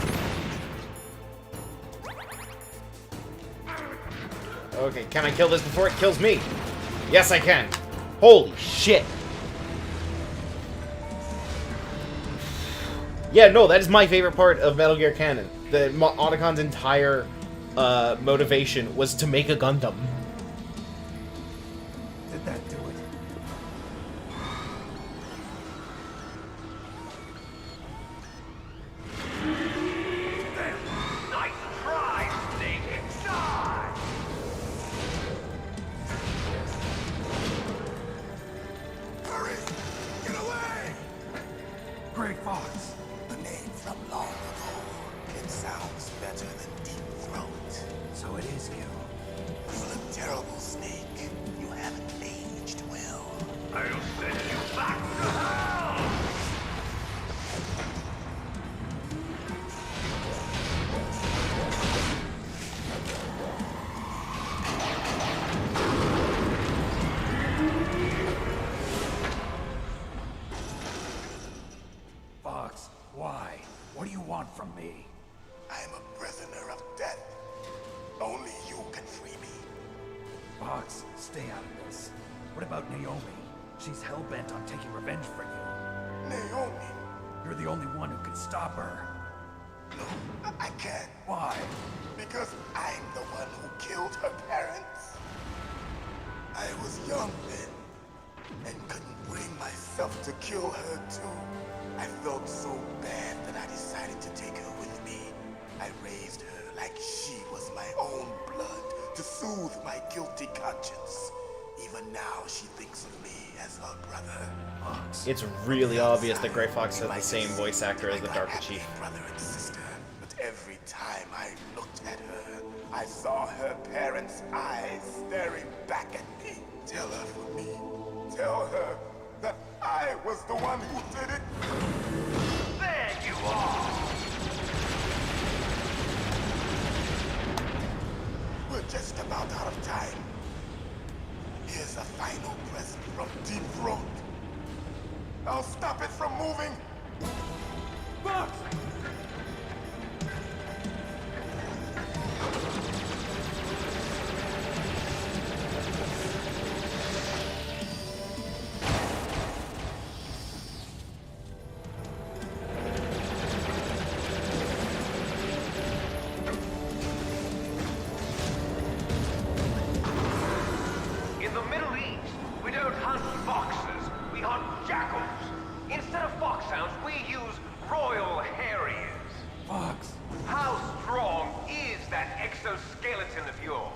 Okay, can I kill this before it kills me? Yes, I can. Holy shit. Yeah, no, that is my favorite part of Metal Gear Canon. The Otacon's entire motivation was to make a Gundam. Did that do it? Nice try, Snake! Die! Hurry! Get away! Grey Fox. A name from long ago. It sounds better than Deep Throat. So it is you. You look terrible, Snake. You haven't aged well. I'll send you back to hell! Fox, why? What do you want from me? I am a prisoner of death. Only you can free me. Fox, stay out of this. What about Naomi? She's hell-bent on taking revenge for you. Naomi? You're the only one who can stop her. No, I can't. Why? Because I'm the one who killed her parents. I was young then, and couldn't bring myself to kill her too. I felt so bad that I decided to take her with me. I raised her like she was my own blood to soothe my guilty conscience. Even now, she thinks of me as her brother. Fox. It's really obvious that Grey Fox has the same voice actor as the Dark Chief. Brother and sister, but every time I looked at her, I saw her parents' eyes staring back at me. Tell her for me. Tell her that I was the one who did it. There you are! We're just about out of time. Here's a final present from Deep Throat. I'll stop it from moving. Fox! In the Middle East, we don't hunt foxes, we hunt jackals. Instead of foxhounds, we use royal harriers. Fox! How strong is that exoskeleton of yours?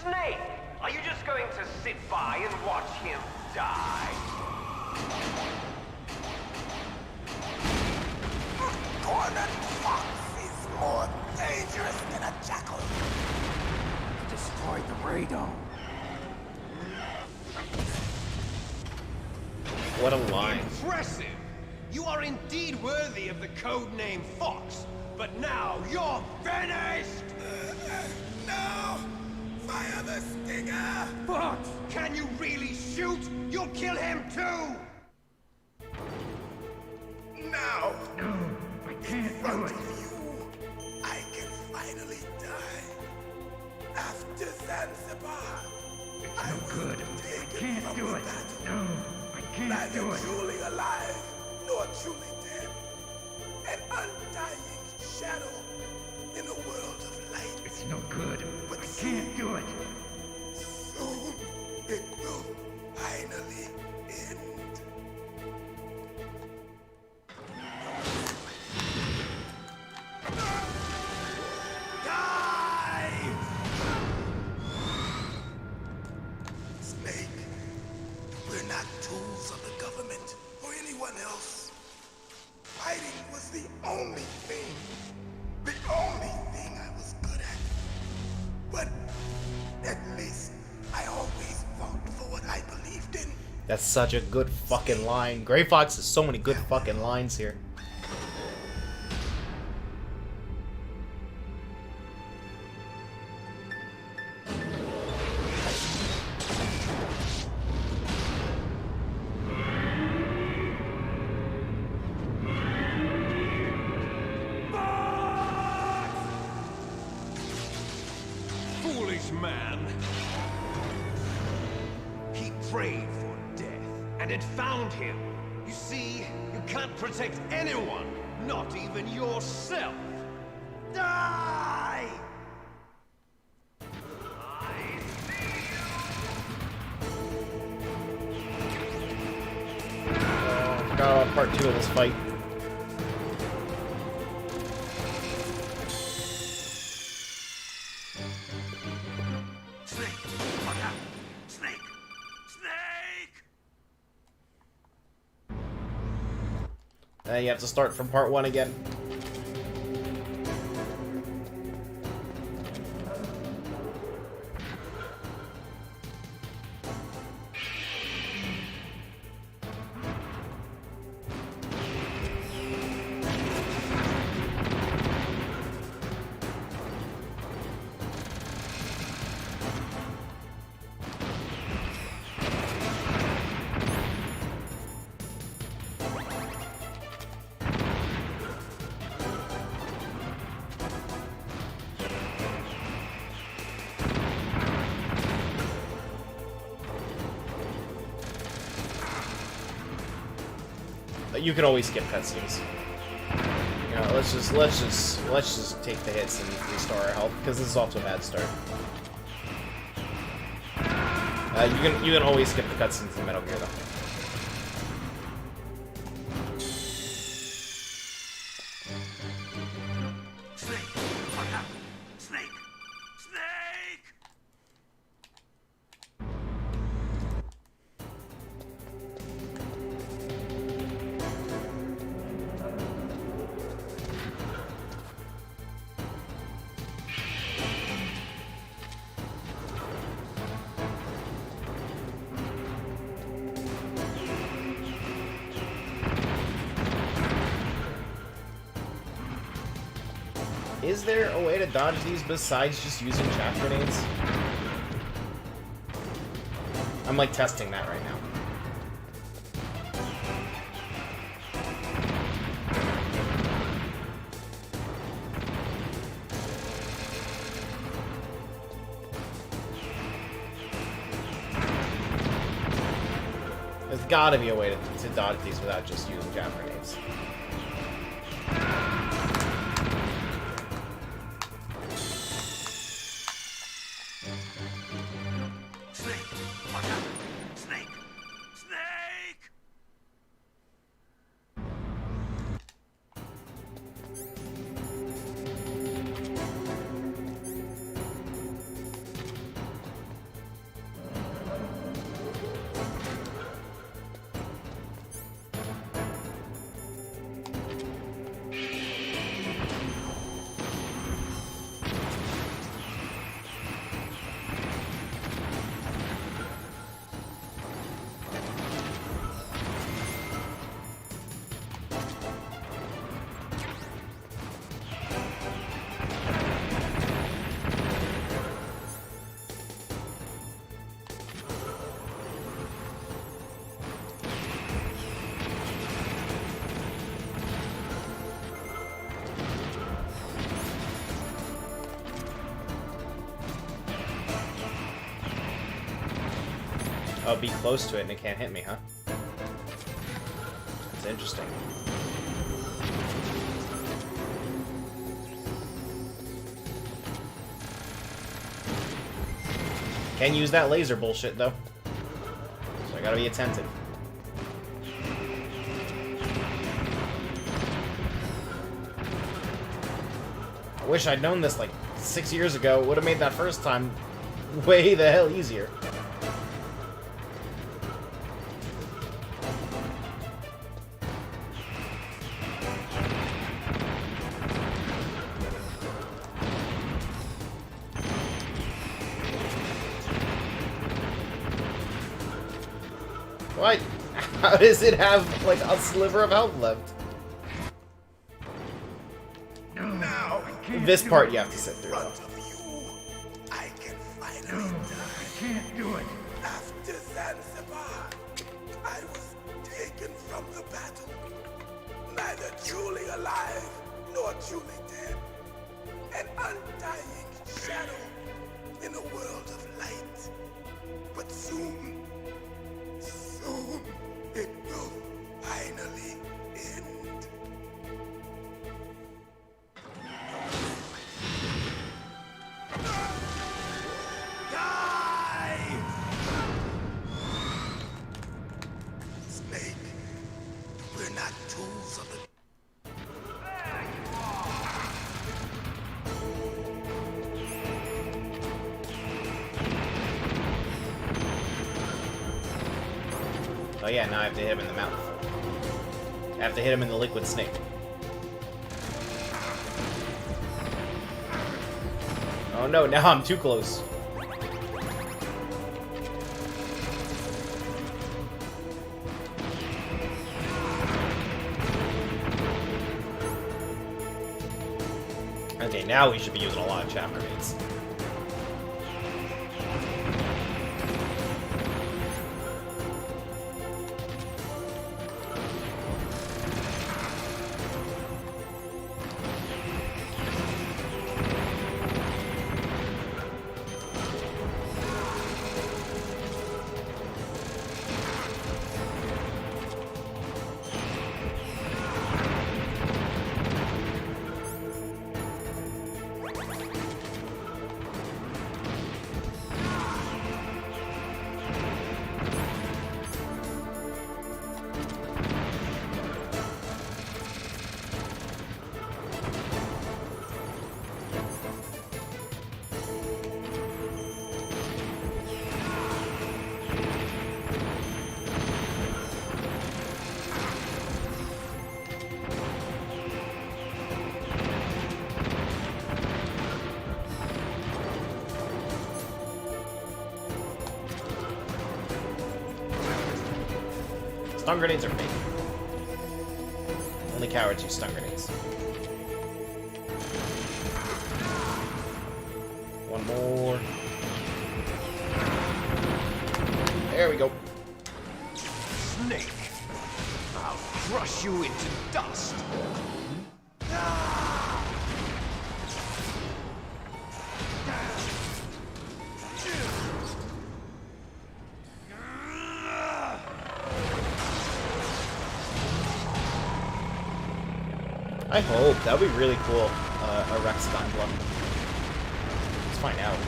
Snake, are you just going to sit by and watch him die? Cornered fox is more dangerous than a jackal. Destroyed the radome. What a line. Impressive! You are indeed worthy of the code name Fox, but now you're finished! No! Fire the stinger! Fox! Can you really shoot? You'll kill him too! Now! No, I can't do it. You, I can finally die. After Zanzibar. It's no good. I can't do it. No, I can't do it. Truly alive, nor truly dead. An undying shadow in a world of light. It's no good. But I can't do it. Soon it will finally end. Die! Snake, we're not tools of the government or anyone else. Fighting was the only thing I was good at. But at least I always fought for what I believed in. That's such a good fucking line. Grey Fox has so many good fucking lines here. craved for death, and it found him. You see, you can't protect anyone, not even yourself. Die! Got part 2 of this fight. Snake! What happened? Snake! Snake! You have to start from part 1 again. You can always skip cutscenes. You know, let's just take the hits and restore our health because this is off to a bad start. You can always skip the cutscenes in Metal Gear though. Snake! What happened? Snake! Snake! Is there a way to dodge these besides just using chaff grenades? I'm like testing that right now. There's gotta be a way to dodge these without just using chaff grenades. I'll be close to it and it can't hit me, huh? That's interesting. Can't use that laser bullshit, though. So I gotta be attentive. I wish I'd known this, like, 6 years ago. Would have made that first time way the hell easier. What? How does it have, like, a sliver of health left? Now, This part you have to sit through, though. I can finally die. I can't do it. After Zanzibar, I was taken from the battle. Neither truly alive nor truly dead. An undying shadow in a world of light. But soon, on the... Oh yeah, now I have to hit him in the mouth. I have to hit him in the liquid snake. Oh no, now I'm too close. Okay, now we should be using a lot of chaff grenades. Stun grenades are fake. Only cowards use stun grenades. One more. There we go. Snake! I'll crush you into dust! I hope. That would be really cool. A Rex Gunpla. Let's find out.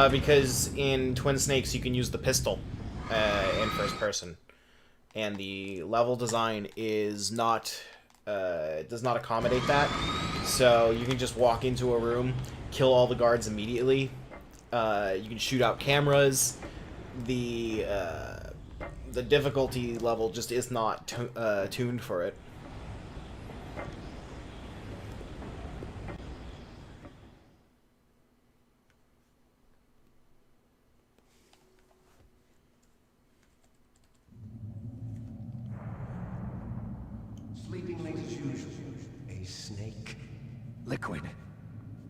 Because in Twin Snakes you can use the pistol in first person, and the level design is not does not accommodate that. So you can just walk into a room, kill all the guards immediately. You can shoot out cameras. The difficulty level just is not tuned for it. Sleeping late as usual. A snake. Liquid,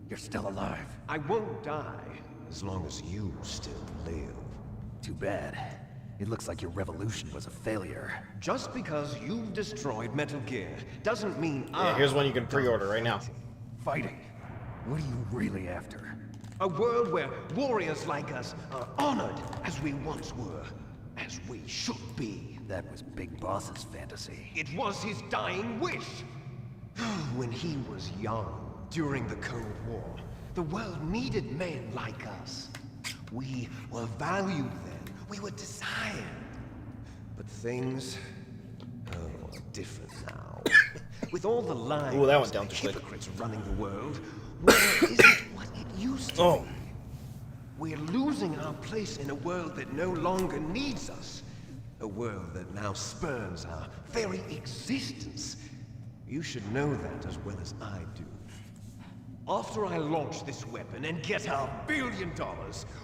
you're still alive. I won't die as long as you still live. Too bad. It looks like your revolution was a failure. Just because you've destroyed Metal Gear doesn't mean Yeah, here's one you can pre-order right now. Fighting? What are you really after? A world where warriors like us are honored as we once were, as we should be. That was Big Boss's fantasy. It was his dying wish. When he was young, during the Cold War, the world needed men like us. We were valued then. We were desired. But things are different now. With all the lies Ooh, that went down and too quick. hypocrites running the world, war isn't what it used to be. We're losing our place in a world that no longer needs us. A world that now spurns our very existence. You should know that as well as I do. After I launch this weapon and get our $1 billion,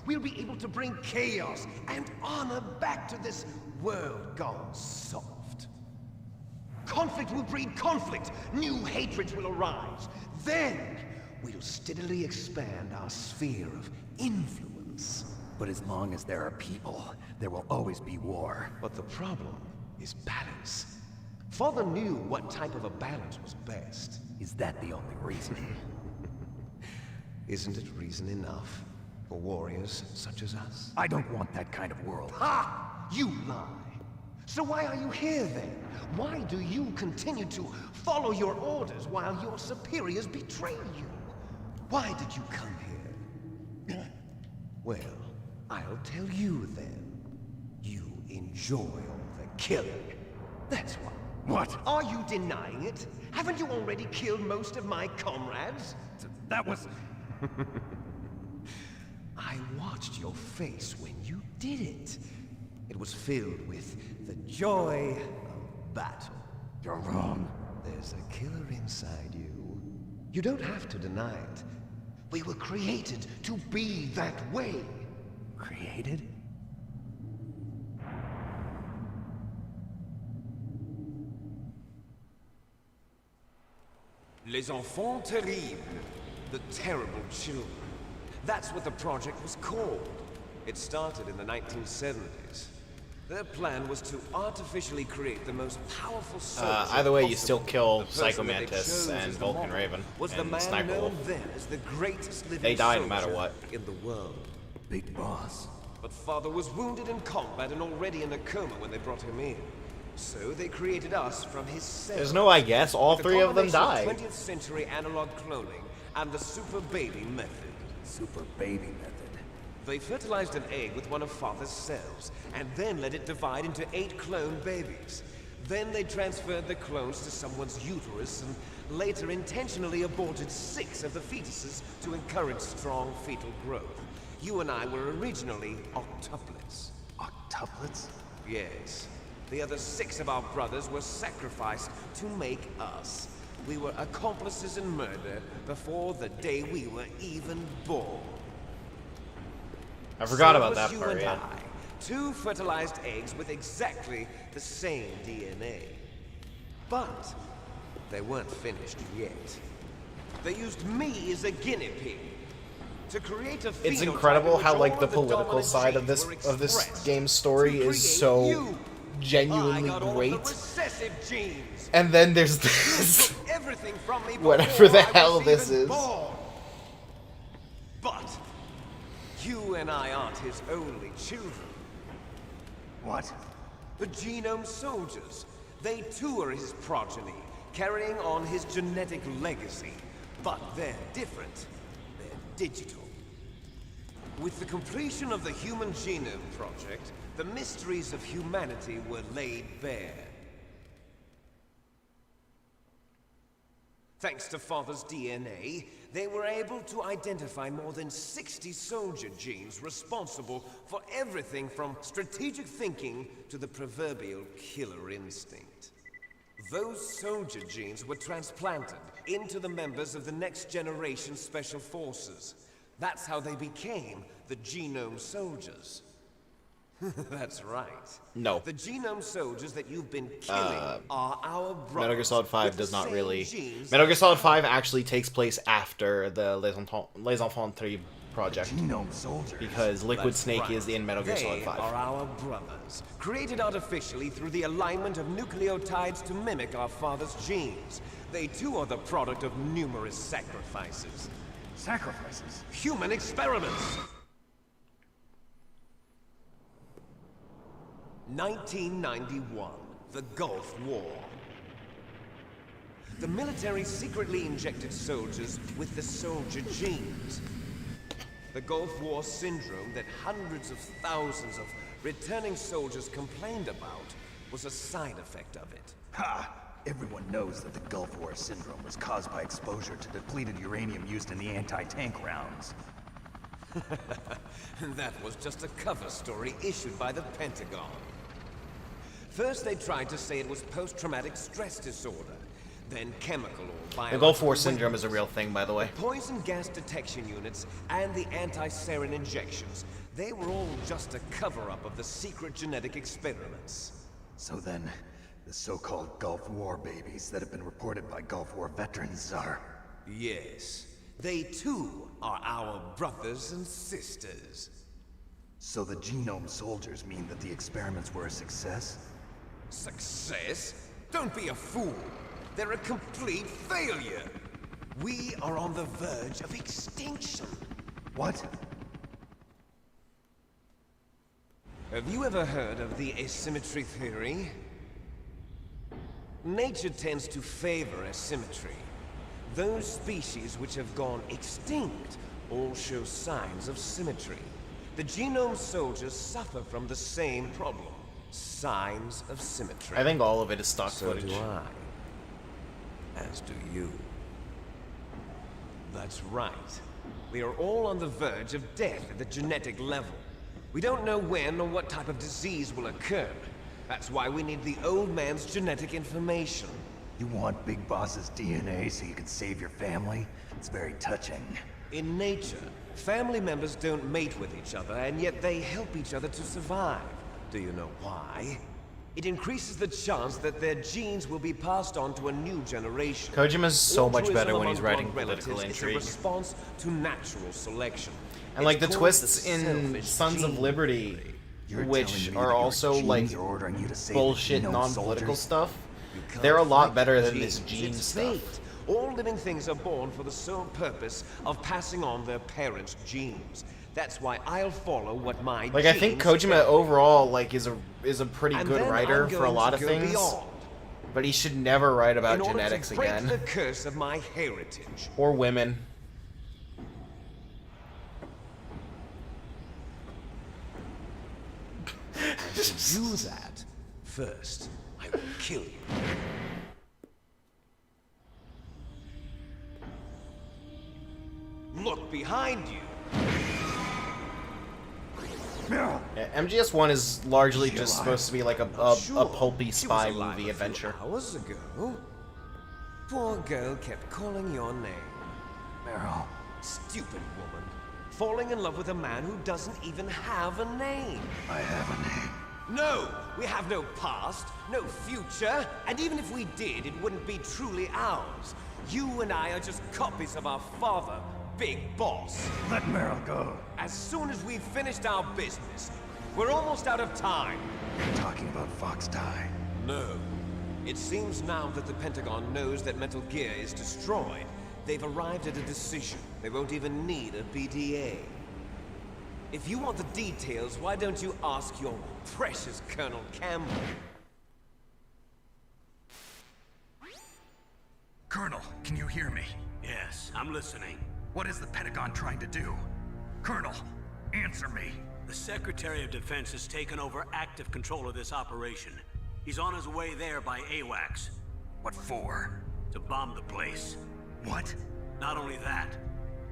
we'll be able to bring chaos and honor back to this world gone soft. Conflict will breed conflict. New hatreds will arise. Then, we'll steadily expand our sphere of influence. But as long as there are people, there will always be war. But the problem is balance. Father knew what type of a balance was best. Is that the only reason? Isn't it reason enough for warriors such as us? I don't want that kind of world. Ha! You lie! So why are you here then? Why do you continue to follow your orders while your superiors betray you? Why did you come here? Well, I'll tell you then. You enjoy all the killing. That's what. What? Are you denying it? Haven't you already killed most of my comrades? That was... I watched your face when you did it. It was filled with the joy of battle. You're wrong. There's a killer inside you. You don't have to deny it. We were created to be that way. Created? Les enfants terribles. The terrible children. That's what the project was called. It started in the 1970s. Their plan was to artificially create the most powerful soldier either way, you possible. still kill The person Psycho that they Mantis chose and as the Vulcan model Raven was the and man Sniper known Wolf. then as the greatest living They die no matter soldier what. in the world. Big boss. But Father was wounded in combat and already in a coma when they brought him in. So they created us from his cells. There's no I guess, all The three of them combination died. 20th century analog cloning and the super baby method. Super baby method. They fertilized an egg with one of Father's cells, and then let it divide into 8 clone babies. Then they transferred the clones to someone's uterus, and later intentionally aborted 6 of the fetuses to encourage strong fetal growth. You and I were originally octuplets. Octuplets? Yes. The other 6 of our brothers were sacrificed to make us. We were accomplices in murder before the day we were even born. I forgot So about was that you part, and yeah. I, 2 fertilized eggs with exactly the same DNA. But they weren't finished yet. They used me as a guinea pig to create a It's phenotype incredible in which how all like the of political dominant side of genes this were expressed game's story to is create so you. genuinely I got all great. of the recessive genes. And then there's this. Took everything from me Whatever before the I hell was this even is. born. But you and I aren't his only children. What? The genome soldiers. They too are his progeny, carrying on his genetic legacy. But they're different. They're digital. With the completion of the Human Genome Project, the mysteries of humanity were laid bare. Thanks to Father's DNA, they were able to identify more than 60 soldier genes responsible for everything from strategic thinking to the proverbial killer instinct. Those soldier genes were transplanted into the members of the next generation special forces. That's how they became the genome soldiers. That's right. No. The genome soldiers that you've been killing are our brothers. Metal Gear Solid 5 with the does not same really. genes Metal Gear Solid 5 actually takes place after the Les Enfants 3 project. Genome soldiers. Because Liquid That's Snake right. is in Metal Gear Solid They 5. are our brothers, created artificially through the alignment of nucleotides to mimic our father's genes. They too are the product of numerous sacrifices. Sacrifices? Human experiments! 1991, the Gulf War. The military secretly injected soldiers with the soldier genes. The Gulf War syndrome that hundreds of thousands of returning soldiers complained about was a side effect of it. Ha! Everyone knows that the Gulf War syndrome was caused by exposure to depleted uranium used in the anti-tank rounds. That was just a cover story issued by the Pentagon. First they tried to say it was post-traumatic stress disorder, then chemical or biological The Gulf War weapons. syndrome is a real thing, by the way. Poison gas detection units and the anti-sarin injections, they were all just a cover-up of the secret genetic experiments. So then, the so-called Gulf War babies that have been reported by Gulf War veterans are... Yes, they too are our brothers and sisters. So the genome soldiers mean that the experiments were a success? Success? Don't be a fool. They're a complete failure. We are on the verge of extinction. What? Have you ever heard of the asymmetry theory? Nature tends to favor asymmetry. Those species which have gone extinct all show signs of symmetry. The genome soldiers suffer from the same problem. Signs of symmetry. I think all of it is stock So footage. do I. As do you. That's right. We are all on the verge of death at the genetic level. We don't know when or what type of disease will occur. That's why we need the old man's genetic information. You want Big Boss's DNA so you can save your family? It's very touching. In nature, family members don't mate with each other, and yet they help each other to survive. Do you know why? It increases the chance that their genes will be passed on to a new generation. Kojima's so much better Altruism when he's among writing blood political relatives intrigue. is a response to natural selection. And like the It's called twists the in selfish Sons of gene. Liberty, You're which telling me are that your also genes like are ordering you to save the bullshit genome non-political soldiers? stuff, You can't they're a lot fight better the than this genes. gene It's stuff. fate. All living things are born for the sole purpose of passing on their parents' genes. That's why I'll follow what my Like I think genes Kojima tell me. overall like is a pretty And good then writer I'm for a going lot to of go things, beyond. but he should never write about In order genetics to break again the curse of my heritage. or women. To do that, first, I will kill you. Look behind you. Meryl! Yeah, MGS1 is largely She's just alive. supposed to be like I'm a sure. pulpy She spy was alive movie a few adventure. hours ago. Poor girl kept calling your name. Meryl. Stupid woman. Falling in love with a man who doesn't even have a name. I have a name. No, we have no past, no future, and even if we did, it wouldn't be truly ours. You and I are just copies of our father, Big Boss. Let Meryl go. As soon as we've finished our business, we're almost out of time. You're talking about Fox Die. No. It seems now that the Pentagon knows that Metal Gear is destroyed, they've arrived at a decision. They won't even need a BDA. If you want the details, why don't you ask your precious Colonel Campbell? Colonel, can you hear me? Yes, I'm listening. What is the Pentagon trying to do? Colonel, answer me. The Secretary of Defense has taken over active control of this operation. He's on his way there by AWACS. What for? To bomb the place. What? Not only that,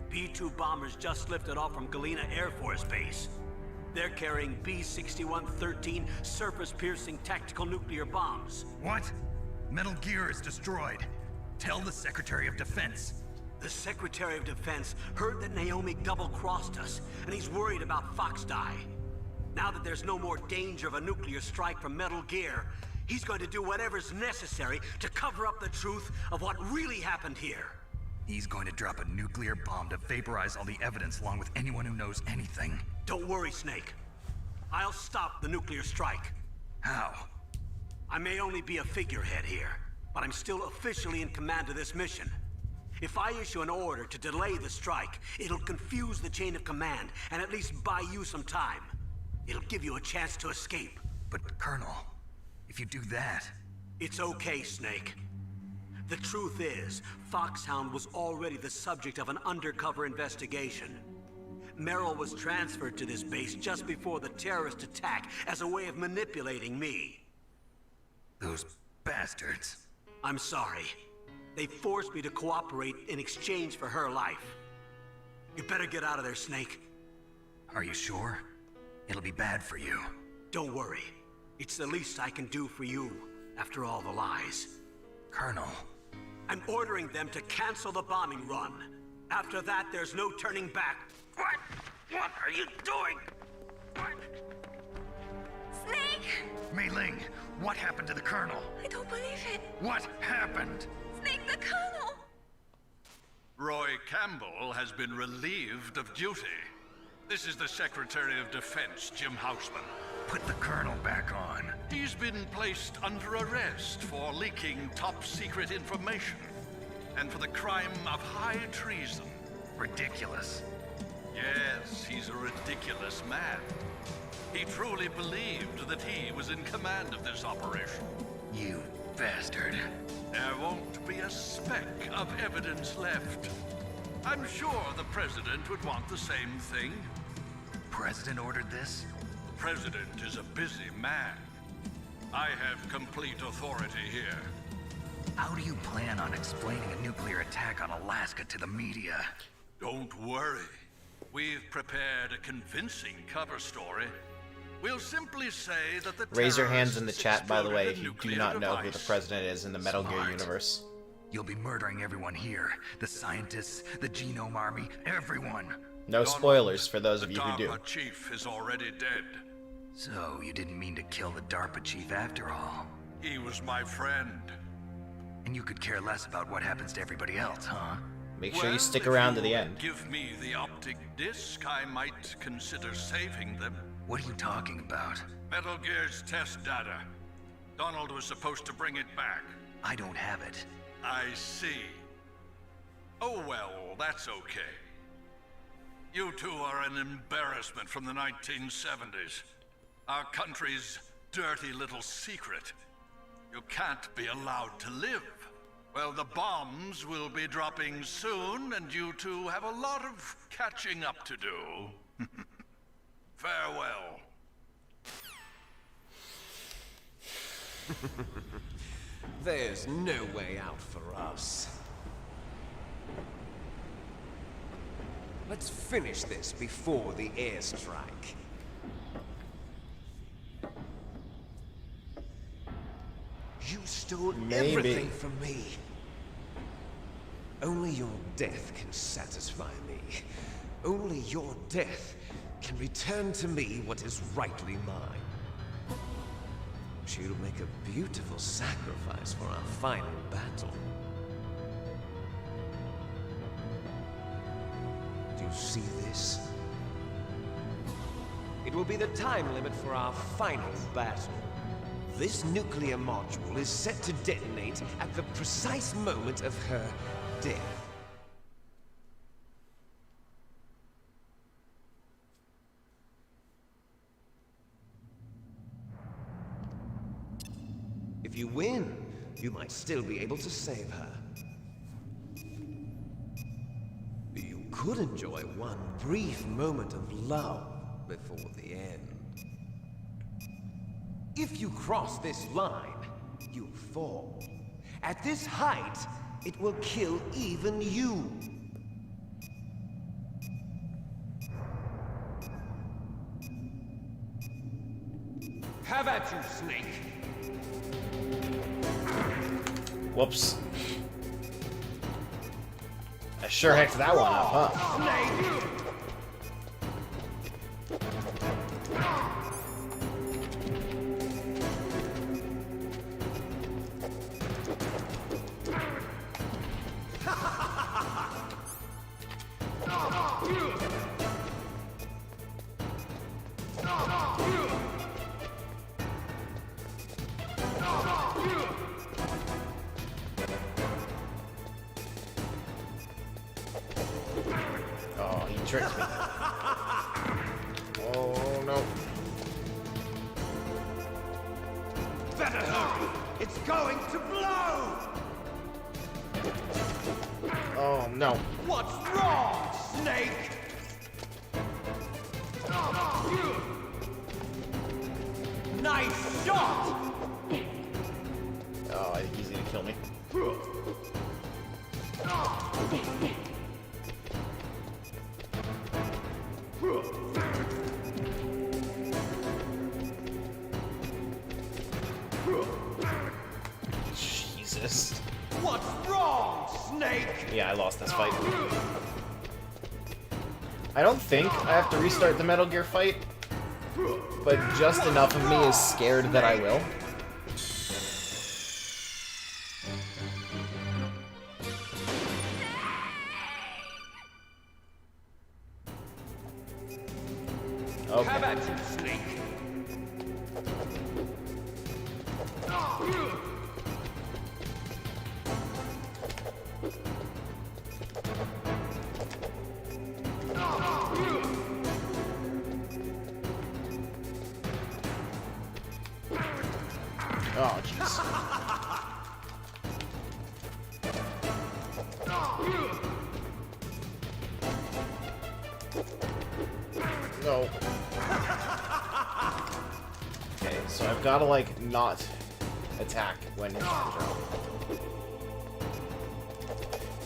B-2 bombers just lifted off from Galena Air Force Base. They're carrying B-6113 surface-piercing tactical nuclear bombs. What? Metal Gear is destroyed. Tell the Secretary of Defense. The Secretary of Defense heard that Naomi double-crossed us, and he's worried about Fox Die. Now that there's no more danger of a nuclear strike from Metal Gear, he's going to do whatever's necessary to cover up the truth of what really happened here. He's going to drop a nuclear bomb to vaporize all the evidence along with anyone who knows anything. Don't worry, Snake. I'll stop the nuclear strike. How? I may only be a figurehead here, but I'm still officially in command of this mission. If I issue an order to delay the strike, it'll confuse the chain of command and at least buy you some time. It'll give you a chance to escape. But, Colonel, if you do that... It's okay, Snake. The truth is, Foxhound was already the subject of an undercover investigation. Merrill was transferred to this base just before the terrorist attack as a way of manipulating me. Those bastards. I'm sorry. They forced me to cooperate in exchange for her life. You better get out of there, Snake. Are you sure? It'll be bad for you. Don't worry. It's the least I can do for you, after all the lies. Colonel. I'm ordering them to cancel the bombing run. After that, there's no turning back. What? What are you doing? What? Snake! Mei Ling, what happened to the Colonel? I don't believe it. What happened? Snake, the Colonel! Roy Campbell has been relieved of duty. This is the Secretary of Defense, Jim Houseman. Put the Colonel back on. He's been placed under arrest for leaking top-secret information and for the crime of high treason. Ridiculous. Yes, he's a ridiculous man. He truly believed that he was in command of this operation. You bastard. There won't be a speck of evidence left. I'm sure the President would want the same thing. president ordered this? President is a busy man. I have complete authority here. How do you plan on explaining a nuclear attack on Alaska to the media? Don't worry. We've prepared a convincing cover story. We'll simply say that the Raise your hands in the terrorists chat, by the way, exploded if a you do nuclear not know who the device. president is in the Metal Gear universe. You'll be murdering everyone here. The scientists, the Genome Army, everyone. No spoilers for those of you who do. DARPA chief is already dead. So, you didn't mean to kill the DARPA chief after all. He was my friend. And you could care less about what happens to everybody else, huh? Make sure you Well, stick if around to you the end. Give me the optic disc, I might consider saving them. What are you talking about? Metal Gear's test data. Donald was supposed to bring it back. I don't have it. I see. Oh well, that's okay. You two are an embarrassment from the 1970s. Our country's dirty little secret. You can't be allowed to live. Well, the bombs will be dropping soon, and you two have a lot of catching up to do. Farewell. There's no way out for us. Let's finish this before the airstrike. You stole everything from me. Only your death can satisfy me. Only your death can return to me what is rightly mine. She'll make a beautiful sacrifice for our final battle. Do you see this? It will be the time limit for our final battle. This nuclear module is set to detonate at the precise moment of her death. If you win, you might still be able to save her. You could enjoy one brief moment of love before the end. If you cross this line, you fall. At this height, it will kill even you. Have at you, Snake! Whoops. I sure hecked that one up, huh? Snake! Oh, he tricked me. Oh, no. Better hurry! It's going to blow! Oh, no. What's wrong, Snake? Nice shot! Oh, I think he's gonna kill me. Jesus. What's wrong, Snake? Yeah, I lost this fight. I don't think I have to restart the Metal Gear fight, but just enough of me is scared that I will. Have Okay. at you, Snake. Oh, jeez. No. Okay, so I've got to, like, not attack when his arms are out.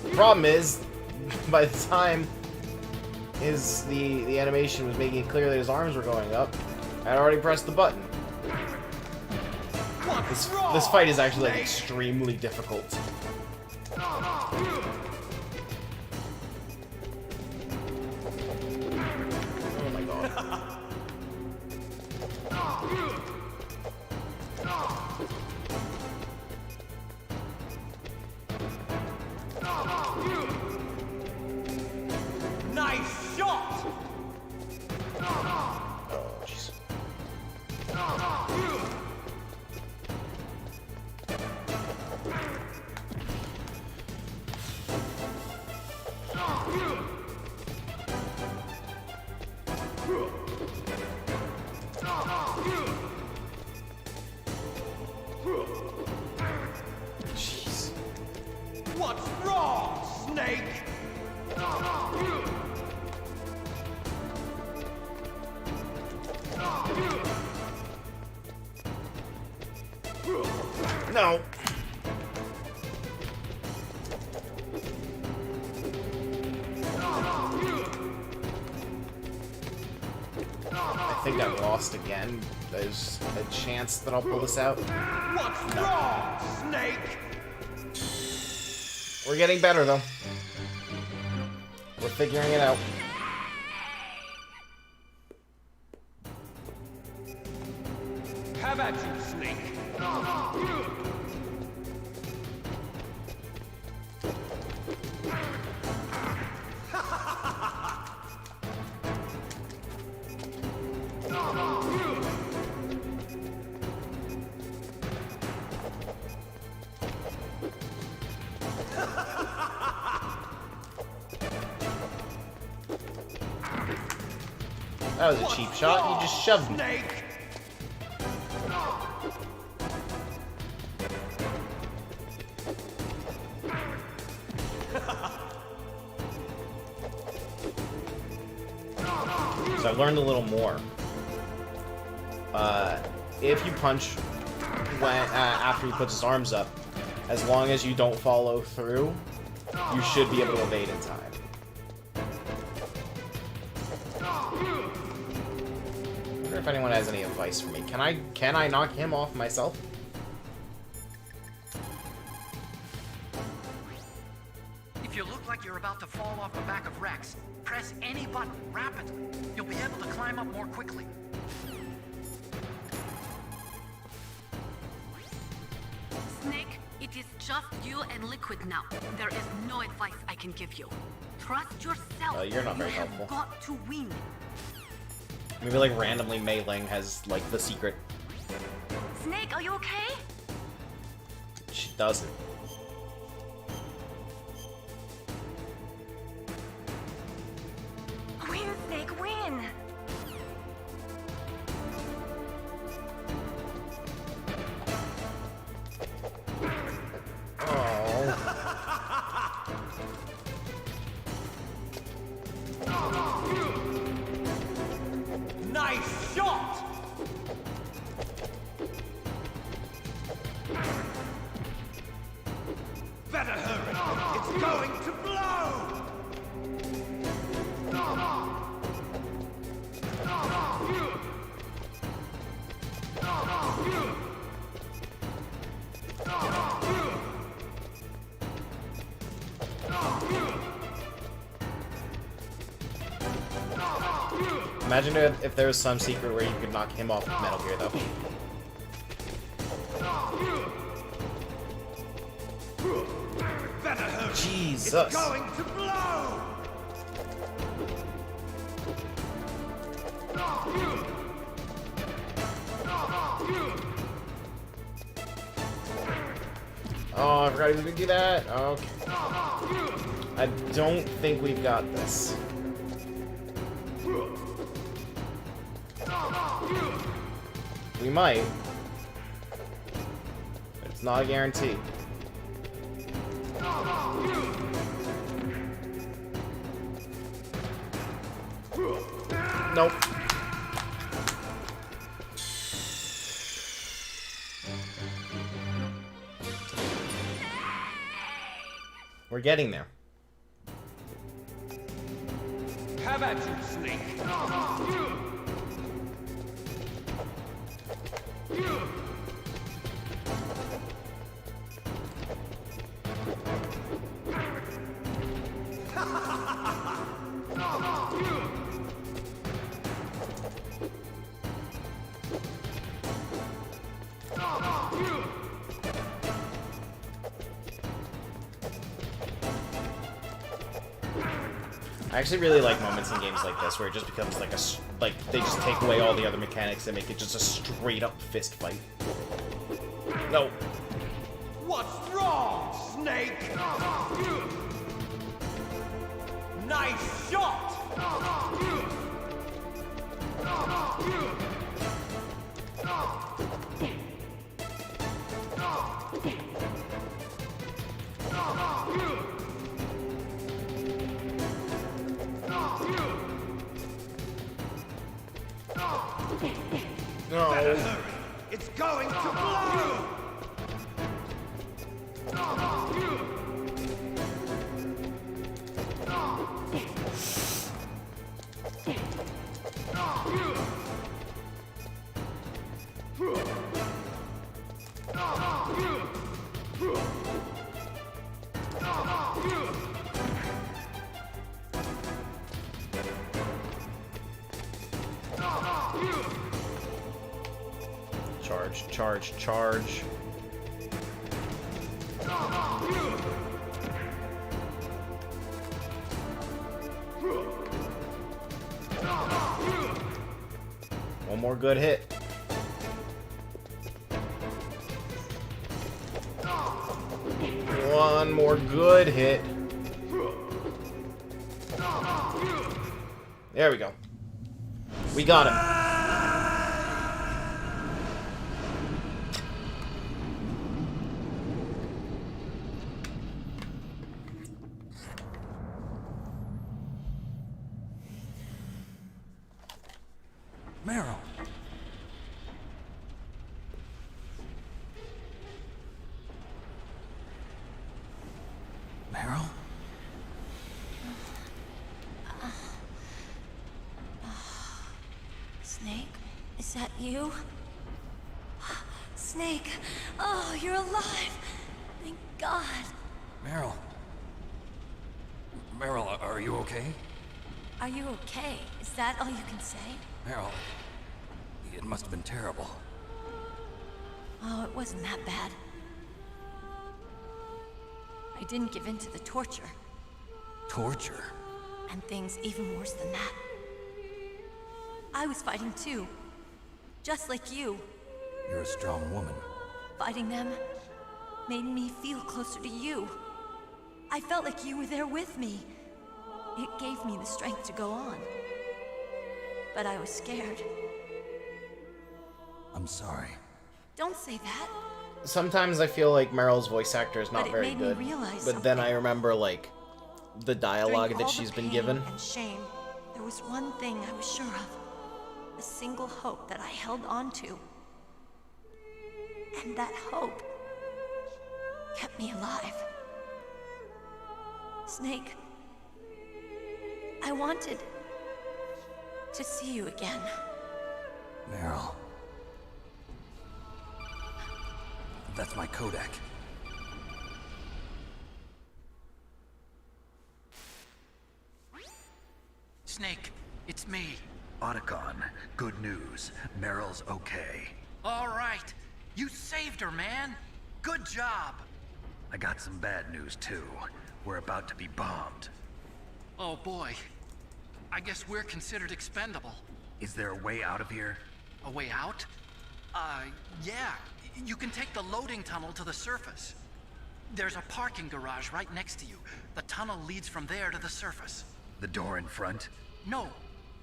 The problem is, by the time the animation was making it clear that his arms were going up, I'd already pressed the button. This fight is actually, like, extremely difficult. Oh my god. Nice shot! Oh, jeez. Jeez. What's wrong, Snake? No. I think I lost again. There's a chance that I'll pull this out. What's wrong, Snake? We're getting better, though. We're figuring it out. Have at you, Snake. That was a cheap shot. You just shoved me. Snake. So I learned a little more. If you punch when after he puts his arms up, as long as you don't follow through, you should be able to evade in time. I wonder if anyone has any advice for me. Can I knock him off myself? If you look like you're about to fall off the back of Rex, press any button rapidly. You'll be able to climb up more quickly. Snake, it is just you and Liquid now. There is no advice I can give you. Trust yourself. You're not very you have helpful. got to win. Maybe like randomly Mei Ling has like the secret. Snake, are you okay? She doesn't. Win, Snake, win! Nice shot! Better hurry! It's going to blow! Imagine if there was some secret where you could knock him off of Metal Gear, though. Better hurry! Jesus. It's going to blow! Oh, I forgot he was gonna do that. Okay. I don't think we've got this. We might. But it's not a guarantee. Nope. We're getting there. Have at you, Snake! I actually really like moments in games like this where it just becomes like they just take away all the other mechanics and make it just a straight up fist fight. No. What's wrong, Snake? Nice shot! No. Better hurry. It's going to blow! Charge, charge, charge. One more good hit. One more good hit. There we go. We got him. Meryl. Meryl? Snake, is that you? Snake, oh, you're alive. Thank God. Meryl. Meryl, are you okay? Are you okay? Is that all you can say? Meryl, it must have been terrible. Oh, it wasn't that bad. I didn't give in to the torture. Torture? And things even worse than that. I was fighting too. Just like you. You're a strong woman. Fighting them made me feel closer to you. I felt like you were there with me. It gave me the strength to go on. But I was scared. I'm sorry. Don't say that. Sometimes I feel like Meryl's voice actor is not But it very made me good. realize But then I something. remember like the dialogue During that all she's the been pain given. and shame, there was one thing I was sure of. A single hope that I held on to. And that hope kept me alive. Snake, I wanted to see you again. Meryl. That's my codec. Snake, it's me. Otacon, good news. Meryl's okay. All right. You saved her, man. Good job. I got some bad news, too. We're about to be bombed. Oh, boy. I guess we're considered expendable. Is there a way out of here? A way out? Yeah. You can take the loading tunnel to the surface. There's a parking garage right next to you. The tunnel leads from there to the surface. The door in front? No.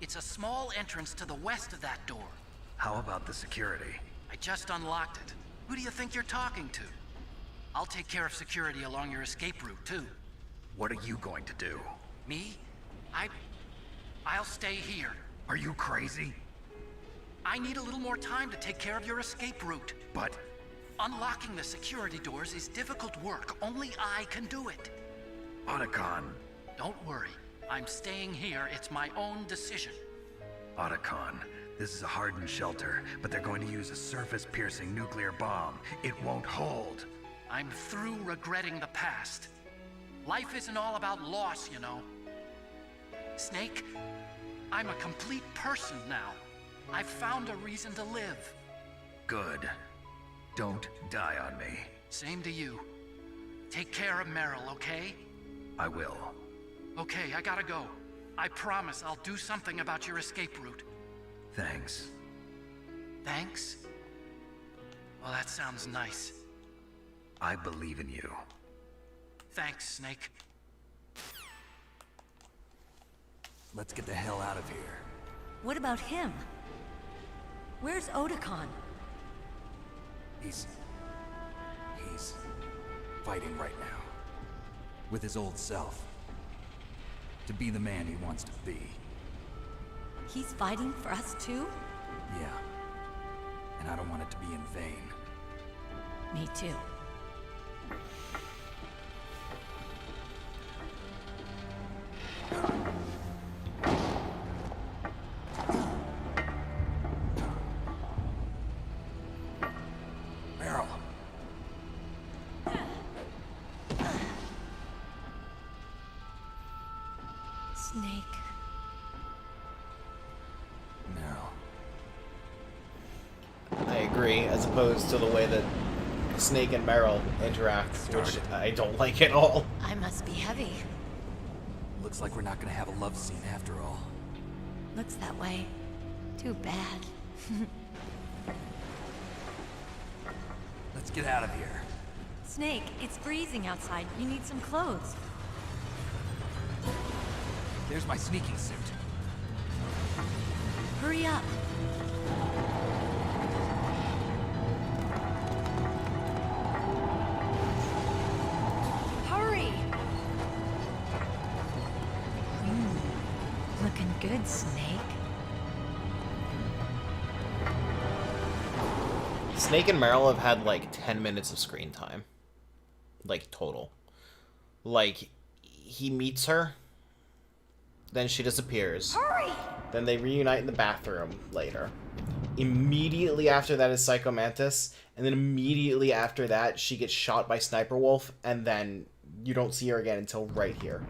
It's a small entrance to the west of that door. How about the security? I just unlocked it. Who do you think you're talking to? I'll take care of security along your escape route, too. What are you going to do? Me? I'll stay here. Are you crazy? I need a little more time to take care of your escape route. But Unlocking the security doors is difficult work. Only I can do it. Otacon. Don't worry. I'm staying here. It's my own decision. Otacon, this is a hardened shelter, but they're going to use a surface-piercing nuclear bomb. It won't hold. I'm through regretting the past. Life isn't all about loss, you know. Snake, I'm a complete person now. I've found a reason to live. Good. Don't die on me. Same to you. Take care of Meryl, okay? I will. Okay, I gotta go. I promise I'll do something about your escape route. Thanks. Thanks? Well, that sounds nice. I believe in you. Thanks, Snake. Let's get the hell out of here. What about him? Where's Otacon? He's fighting right now. With his old self. To be the man he wants to be. He's fighting for us too? Yeah. And I don't want it to be in vain. Me too. Meryl. Snake. Meryl. I agree, as opposed to the way that Snake and Meryl interact, which I don't like at all. I must be heavy. Looks like we're not gonna have a love scene after all. Looks that way. Too bad. Let's get out of here. Snake, it's freezing outside. You need some clothes. There's my sneaking suit. Hurry up. Hurry! Looking good, Snake. Snake and Meryl have had like 10 minutes of screen time. Like, total. Like, he meets her, then she disappears. Hurry! Then they reunite in the bathroom later. Immediately after that is Psycho Mantis, and then immediately after that she gets shot by Sniper Wolf, and then you don't see her again until right here.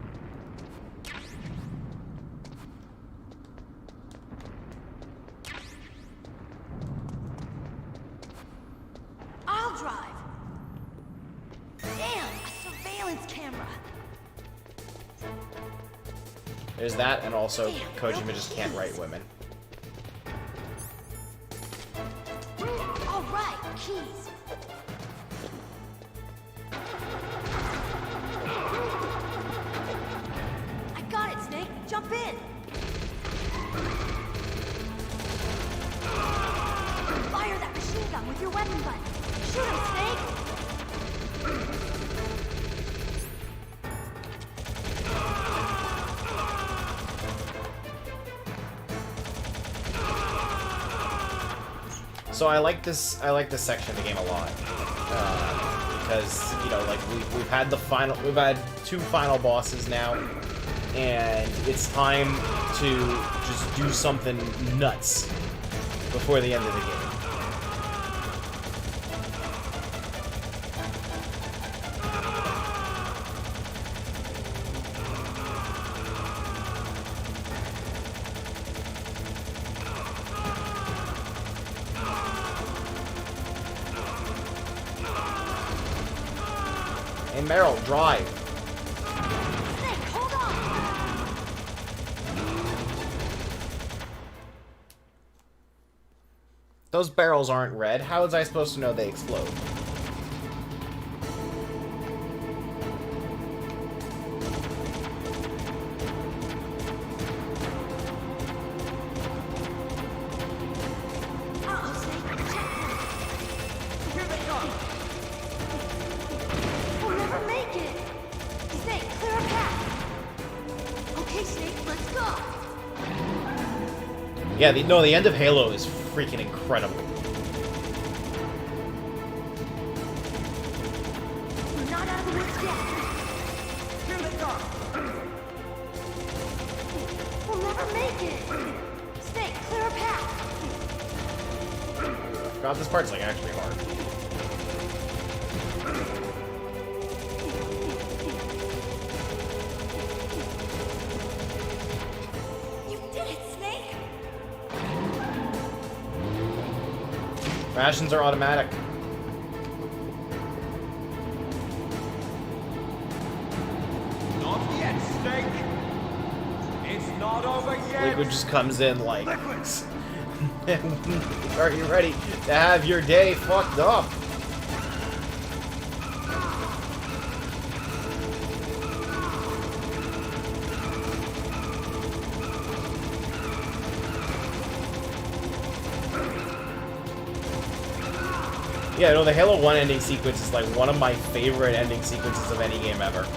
I'll drive. Damn, a surveillance camera. There's that, and also Kojima just can't write women. All right, keys. I got it, Snake. Jump in. Fire that machine gun with your weapon button. Shoot him, Snake. So I like this section of the game a lot, because, you know, like we've had two final bosses now, and it's time to just do something nuts before the end of the game. Hey Meryl, drive. Snake, hold on. Those barrels aren't red. How was I supposed to know they explode? Uh-oh, Snake. Checkpoint. Here they come. We'll never make it. Snake, clear a path. Okay, Snake, let's go. Yeah, the end of Halo is freaking incredible. We're not out of the woods yet. Here they come! We'll never make it. Snake, clear a path. God, this part's like actually hard. You did it, Snake. Rations are automatic. Not yet, Snake! It's not over yet! Liquid just comes in like... Liquids! Are you ready to have your day fucked up? Yeah, no, the Halo 1 ending sequence is like one of my favorite ending sequences of any game ever.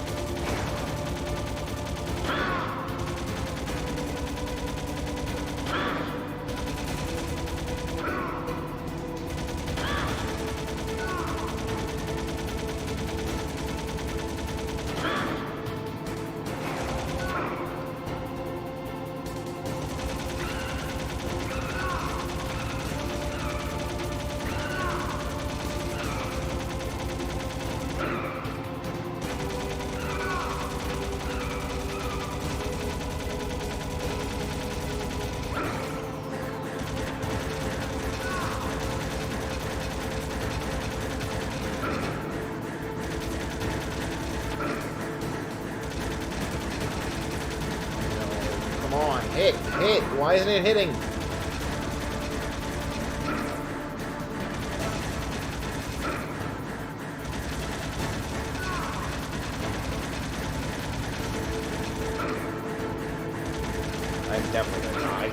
Come on, hit! Why isn't it hitting? I'm definitely gonna die.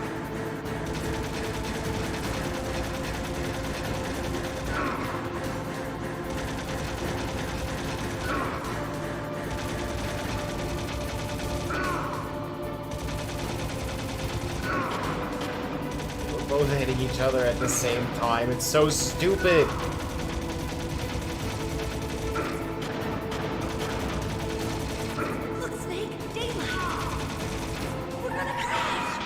We're both hitting each other at the same time. It's so stupid. Look, Snake, daylight. We're gonna crash.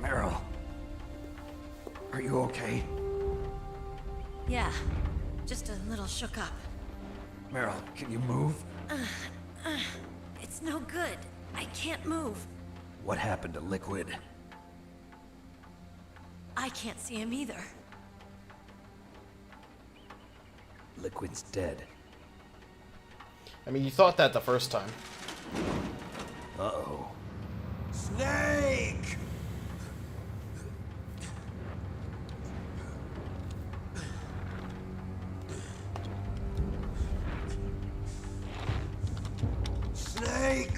Meryl. Are you okay? Yeah, just a little shook up. Meryl, can you move? It's no good. I can't move. What happened to Liquid? I can't see him either. Liquid's dead. I mean, you thought that the first time. Uh-oh. Snake! Snake!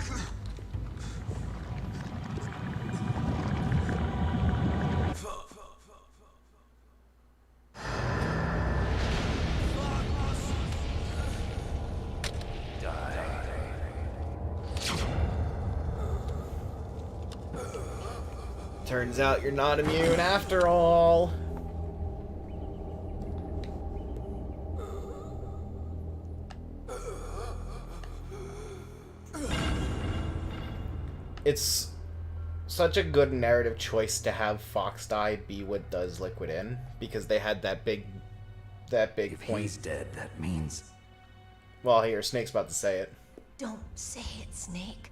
Turns out you're not immune after all. It's such a good narrative choice to have Fox die be what does Liquid in, because they had that big If point. he's dead, that means... Well, here, Snake's about to say it. Don't say it, Snake.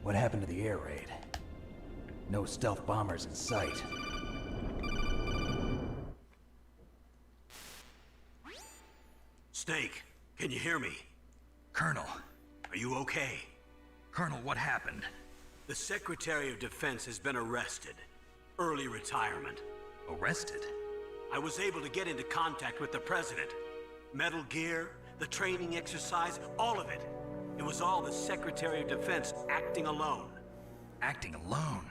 What happened to the air raid? No stealth bombers in sight. Snake, can you hear me? Colonel, Are you okay? Colonel, what happened? The Secretary of Defense has been arrested. Early retirement. Arrested? I was able to get into contact with the President. Metal Gear, the training exercise, all of it. It was all the Secretary of Defense acting alone. Acting alone?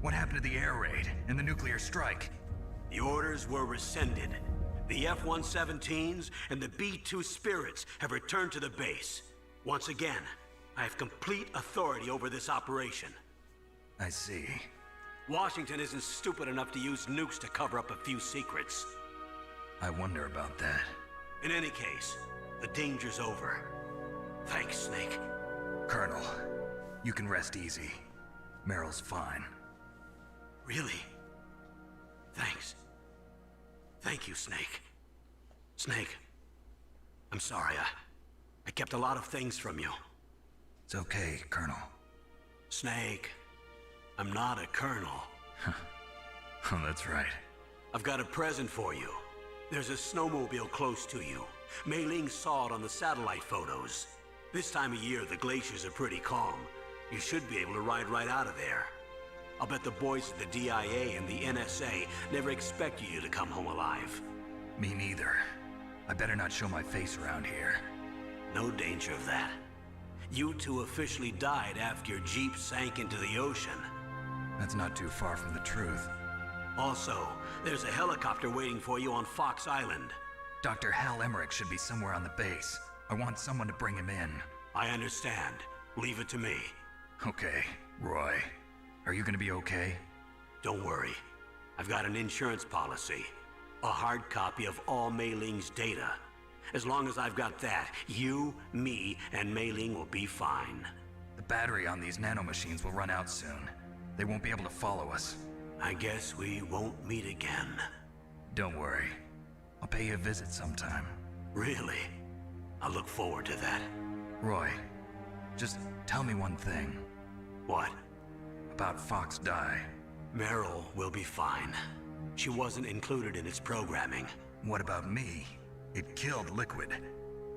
What happened to the air raid and the nuclear strike? The orders were rescinded. The F-117s and the B-2 Spirits have returned to the base. Once again, I have complete authority over this operation. I see. Washington isn't stupid enough to use nukes to cover up a few secrets. I wonder about that. In any case, the danger's over. Thanks, Snake. Colonel, you can rest easy. Meryl's fine. Really? Thanks. Thank you, Snake. Snake, I'm sorry. I kept a lot of things from you. It's okay, Colonel. Snake, I'm not a colonel. Oh, that's right. I've got a present for you. There's a snowmobile close to you. Mei Ling saw it on the satellite photos. This time of year, the glaciers are pretty calm. You should be able to ride right out of there. I'll bet the boys at the DIA and the NSA never expected you to come home alive. Me neither. I better not show my face around here. No danger of that. You two officially died after your Jeep sank into the ocean. That's not too far from the truth. Also, there's a helicopter waiting for you on Fox Island. Dr. Hal Emmerich should be somewhere on the base. I want someone to bring him in. I understand. Leave it to me. Okay, Roy. Are you gonna be okay? Don't worry. I've got an insurance policy. A hard copy of all Mei Ling's data. As long as I've got that, you, me, and Mei Ling will be fine. The battery on these nanomachines will run out soon. They won't be able to follow us. I guess we won't meet again. Don't worry. I'll pay you a visit sometime. Really? I look forward to that. Roy, just tell me one thing. What? About Fox Die. Meryl will be fine. She wasn't included in its programming. What about me? It killed Liquid.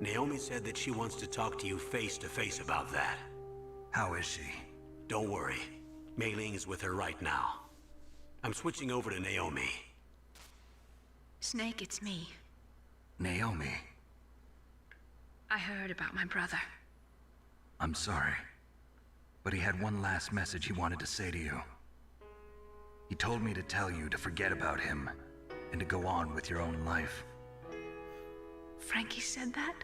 Naomi said that she wants to talk to you face to face about that. How is she? Don't worry. Mei Ling is with her right now. I'm switching over to Naomi. Snake, it's me. Naomi. I heard about my brother. I'm sorry. But he had one last message he wanted to say to you. He told me to tell you to forget about him and to go on with your own life. Frankie said that?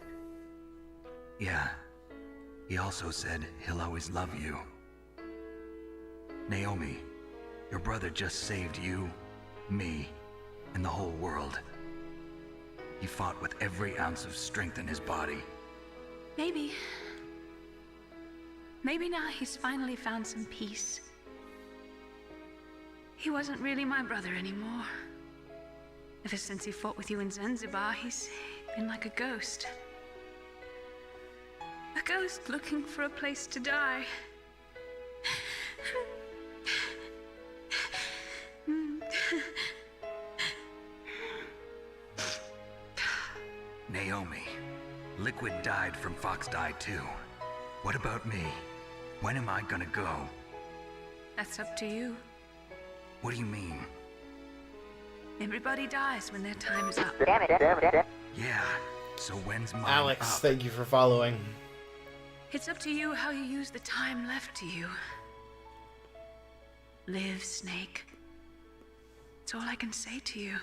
Yeah. He also said he'll always love you. Naomi, your brother just saved you, me, and the whole world. He fought with every ounce of strength in his body. Maybe. Maybe now he's finally found some peace. He wasn't really my brother anymore. Ever since he fought with you in Zanzibar, he's been like a ghost. A ghost looking for a place to die. Naomi, Liquid died from Fox Die too. What about me? When am I gonna go? That's up to you. What do you mean? Everybody dies when their time is up. Yeah, so when's mine Alex, up? thank you for following. It's up to you how you use the time left to you. Live, Snake. That's all I can say to you.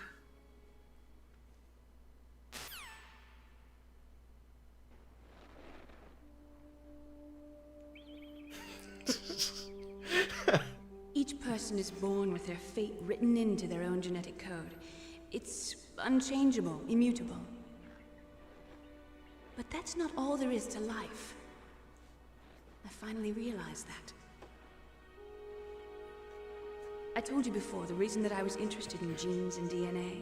Each person is born with their fate written into their own genetic code. It's unchangeable, immutable. But that's not all there is to life. I finally realized that. I told you before the reason that I was interested in genes and DNA.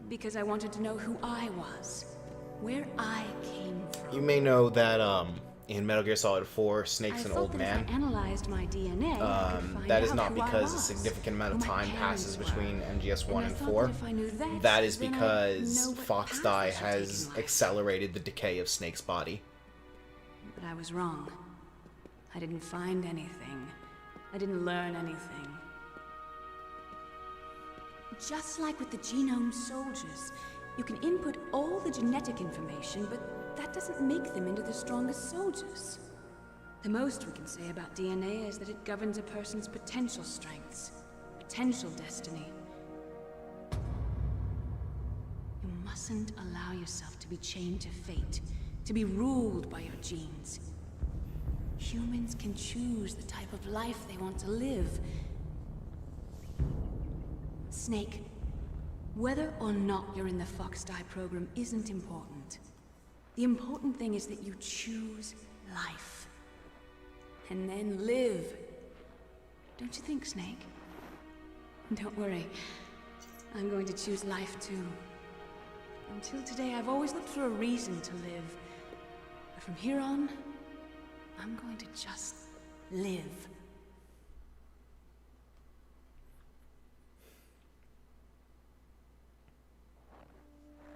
Because I wanted to know who I was. Where I came from. You may know that in Metal Gear Solid 4, Snake's an old man. If I analyzed my DNA, I could find that is out not who I because a was, significant amount of who my time passes parents between were. MGS 1 And and I thought 4. that if I knew that, That is then I'd because know what Fox paths Die I should has take in life. accelerated the decay of Snake's body. But I was wrong. I didn't find anything. I didn't learn anything. Just like with the genome soldiers, you can input all the genetic information, but that doesn't make them into the strongest soldiers. The most we can say about DNA is that it governs a person's potential strengths, potential destiny. You mustn't allow yourself to be chained to fate, to be ruled by your genes. Humans can choose the type of life they want to live. Snake, whether or not you're in the Fox-Die program isn't important. The important thing is that you choose life. And then live. Don't you think, Snake? Don't worry. I'm going to choose life too. Until today, I've always looked for a reason to live. But from here on, I'm going to just live.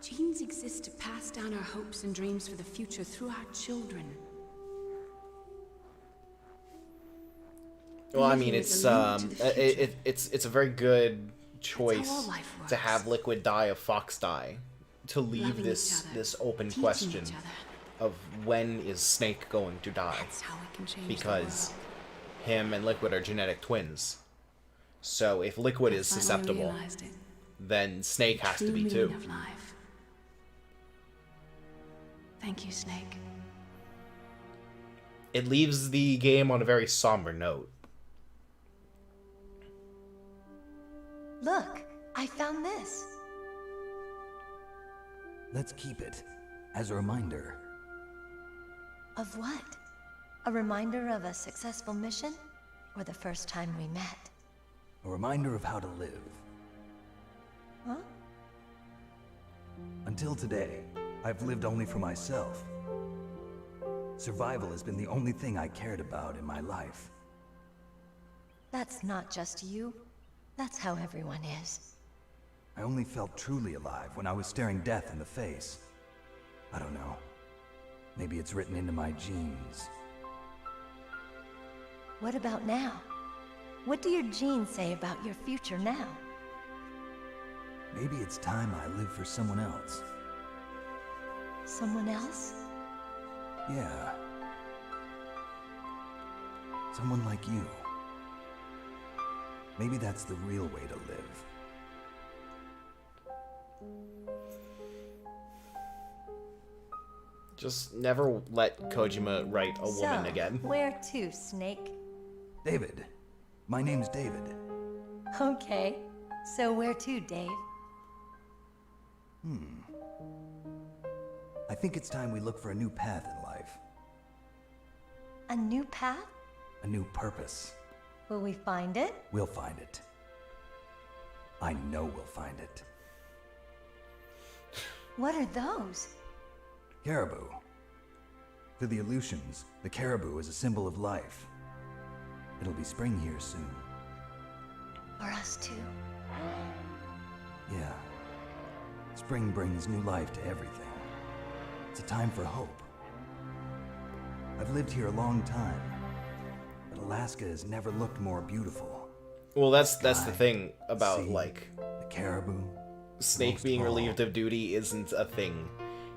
Genes exist to pass down our hopes and dreams for the future through our children. Well, I mean, it's a very good choice to have Liquid die of Fox die, to leave this open question of when is Snake going to die, because him and Liquid are genetic twins. So if Liquid is susceptible, then Snake has to be too. Thank you, Snake. It leaves the game on a very somber note. Look, I found this. Let's keep it as a reminder. Of what? A reminder of a successful mission? Or the first time we met? A reminder of how to live. Huh? Until today, I've lived only for myself. Survival has been the only thing I cared about in my life. That's not just you. That's how everyone is. I only felt truly alive when I was staring death in the face. I don't know. Maybe it's written into my genes. What about now? What do your genes say about your future now? Maybe it's time I live for someone else. Someone else? Yeah. Someone like you. Maybe that's the real way to live. Just never let Kojima write a woman again. Where to, Snake? David. My name's David. Okay. So where to, Dave? I think it's time we look for a new path in life. A new path? A new purpose. Will we find it? We'll find it. I know we'll find it. What are those? Caribou. To the Aleutians, the caribou is a symbol of life. It'll be spring here soon. For us too. Yeah. Spring brings new life to everything. It's a time for hope. I've lived here a long time, but Alaska has never looked more beautiful. Well, that's the thing about, sea, like, the caribou. Snake being relieved of duty isn't a thing.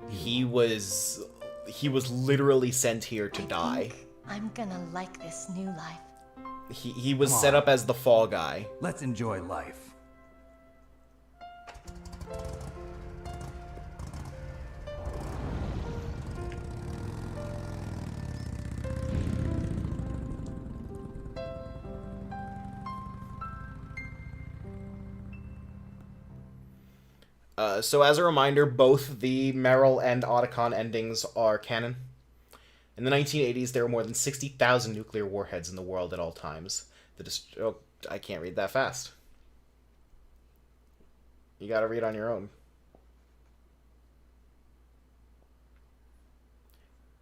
He was literally sent here to die. I'm gonna like this new life. He was set up as the fall guy. Let's enjoy life. So as a reminder, both the Meryl and Otacon endings are canon. In the 1980s, there were more than 60,000 nuclear warheads in the world at all times. Oh, I can't read that fast. You gotta read on your own.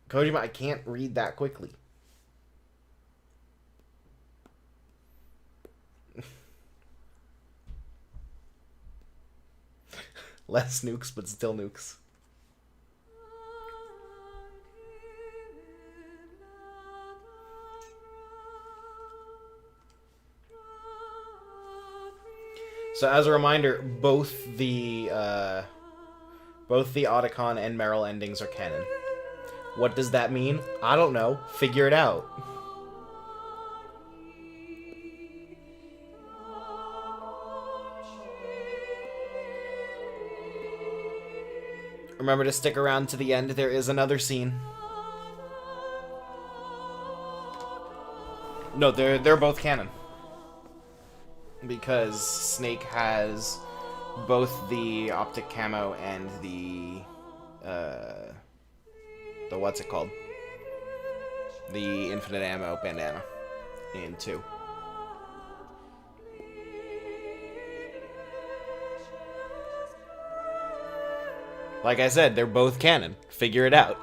Kojima, I can't read that quickly. Less nukes, but still nukes. So as a reminder, both the Otacon and Meryl endings are canon. What does that mean? I don't know. Figure it out. Remember to stick around to the end. There is another scene. No, they're both canon. Because Snake has both the optic camo and the what's it called? The infinite ammo bandana in 2. Like I said, they're both canon. Figure it out.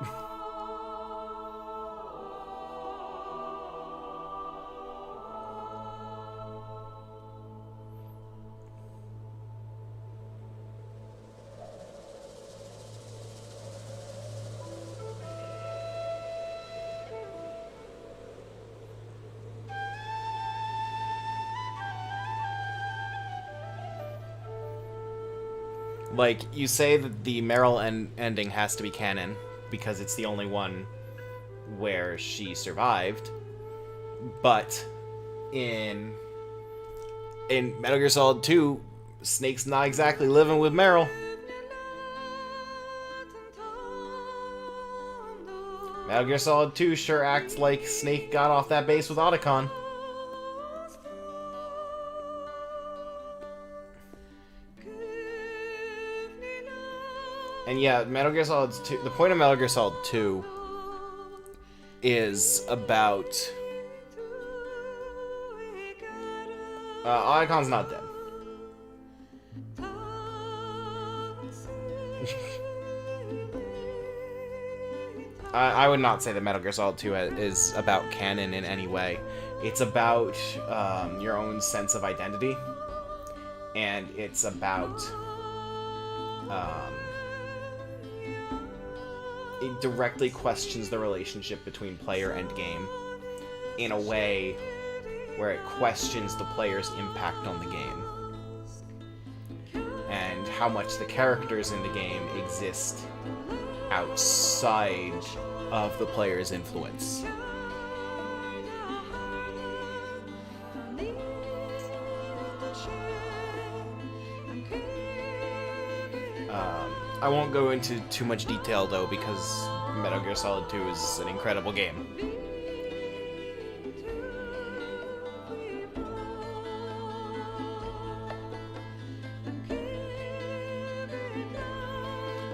Like, you say that the Meryl ending has to be canon because it's the only one where she survived, but in Metal Gear Solid 2, Snake's not exactly living with Meryl. Metal Gear Solid 2 sure acts like Snake got off that base with Otacon. And yeah, Metal Gear Solid 2... The point of Metal Gear Solid 2 is about... Otacon's not dead. I would not say that Metal Gear Solid 2 is about canon in any way. It's about your own sense of identity. And it's about... it directly questions the relationship between player and game in a way where it questions the player's impact on the game and how much the characters in the game exist outside of the player's influence. I won't go into too much detail, though, because Metal Gear Solid 2 is an incredible game.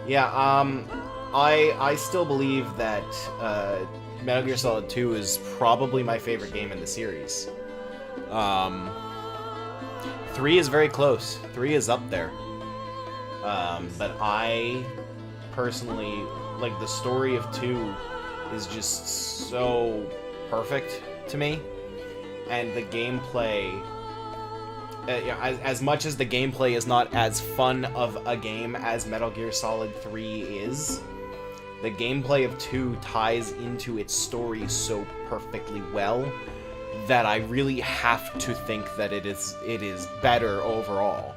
Yeah, I still believe that Metal Gear Solid 2 is probably my favorite game in the series. 3 is very close. 3 is up there. But I personally, like, the story of 2 is just so perfect to me, and the gameplay, as much as the gameplay is not as fun of a game as Metal Gear Solid 3 is, the gameplay of 2 ties into its story so perfectly well that I really have to think that it is better overall.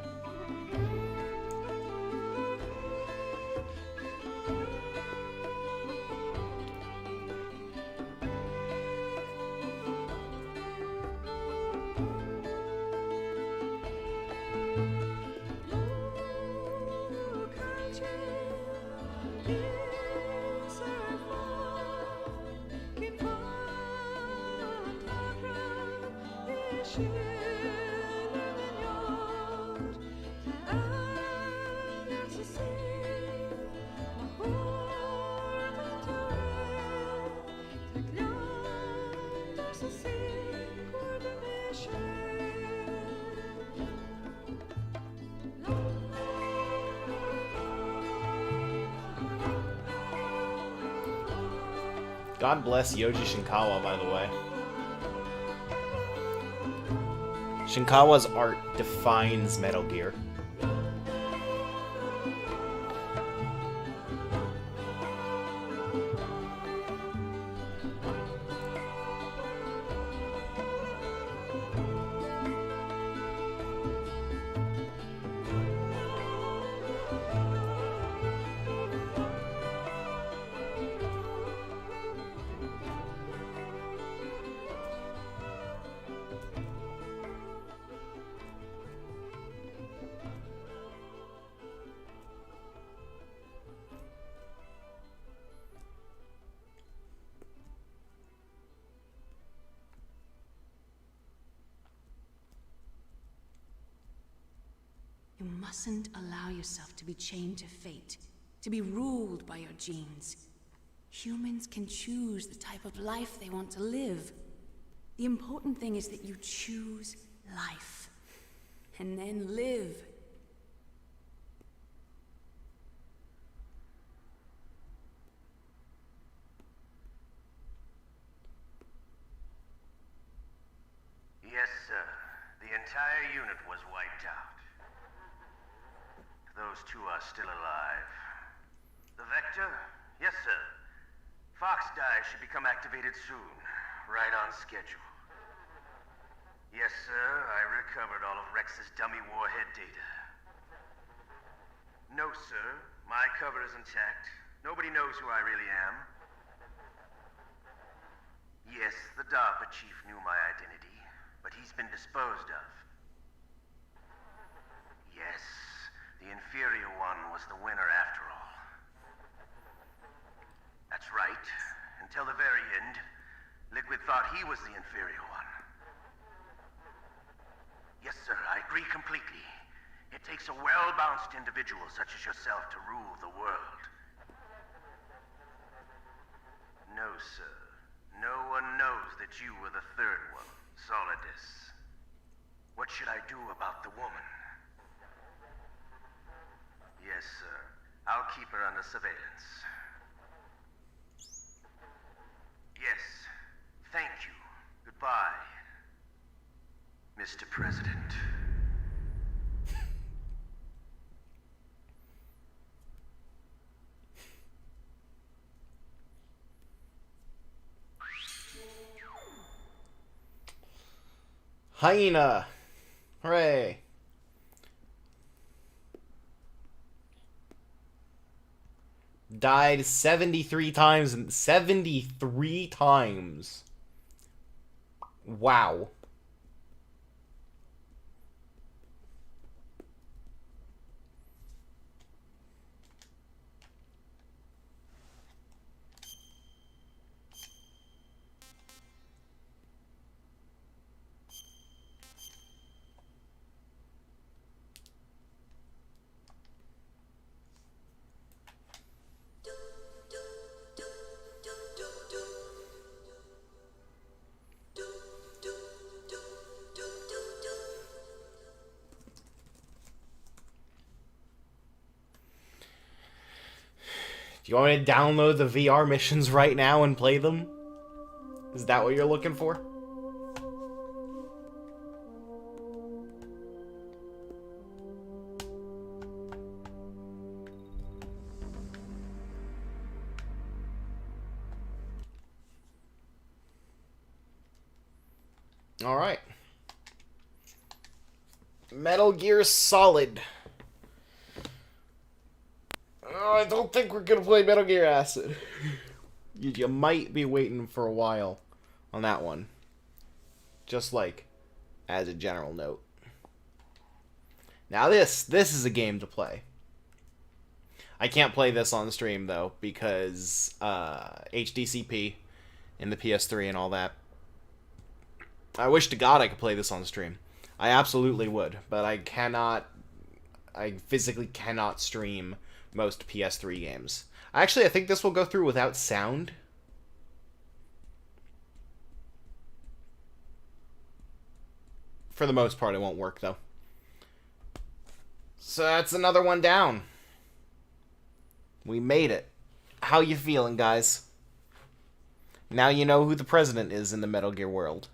God bless Yoji Shinkawa, by the way. Shinkawa's art defines Metal Gear. mustn't allow yourself to be chained to fate, to be ruled by your genes. Humans can choose the type of life they want to live. The important thing is that you choose life, and then live. Yes, sir. The entire unit was wiped out. Those two are still alive. The Vector? Yes, sir. Fox die should become activated soon. Right on schedule. Yes, sir. I recovered all of Rex's dummy warhead data. No, sir. My cover is intact. Nobody knows who I really am. Yes, the DARPA chief knew my identity, but he's been disposed of. Yes, the inferior one was the winner after all. That's right. Until the very end, Liquid thought he was the inferior one. Yes, sir, I agree completely. It takes a well-balanced individual such as yourself to rule the world. No, sir. No one knows that you were the third one, Solidus. What should I do about the woman? Yes, sir. I'll keep her under surveillance. Yes. Thank you. Goodbye, Mr. President. Hyena! Hooray! Died 73 times. 73 times. Wow. Do you want me to download the VR missions right now and play them? Is that what you're looking for? Alright. Metal Gear Solid. Oh, I don't think we're gonna play Metal Gear Acid. You might be waiting for a while on that one. Just like, as a general note. Now this is a game to play. I can't play this on stream though, because HDCP and the PS3 and all that. I wish to God I could play this on stream. I absolutely would, but I cannot. I physically cannot stream most PS3 games. Actually, I think this will go through without sound. For the most part, it won't work, though. So that's another one down. We made it. How you feeling, guys? Now you know who the president is in the Metal Gear world.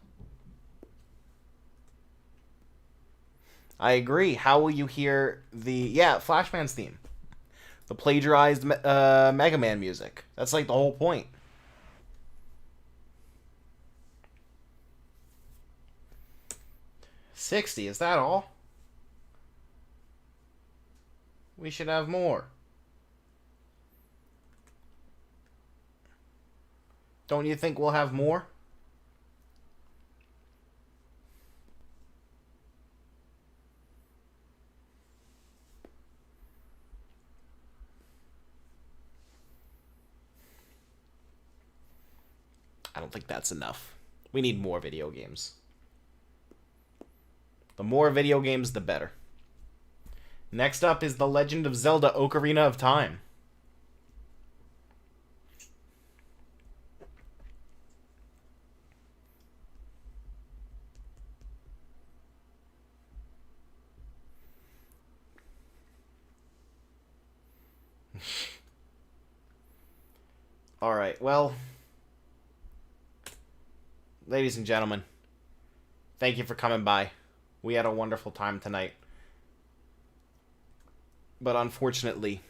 I agree. How will you hear the... Yeah, Flashman's theme. The plagiarized Mega Man music. That's like the whole point. $60, is that all? We should have more. Don't you think we'll have more? I don't think that's enough. We need more video games. The more video games, the better. Next up is The Legend of Zelda Ocarina of Time. Alright, well, ladies and gentlemen, thank you for coming by. We had a wonderful time tonight. But unfortunately,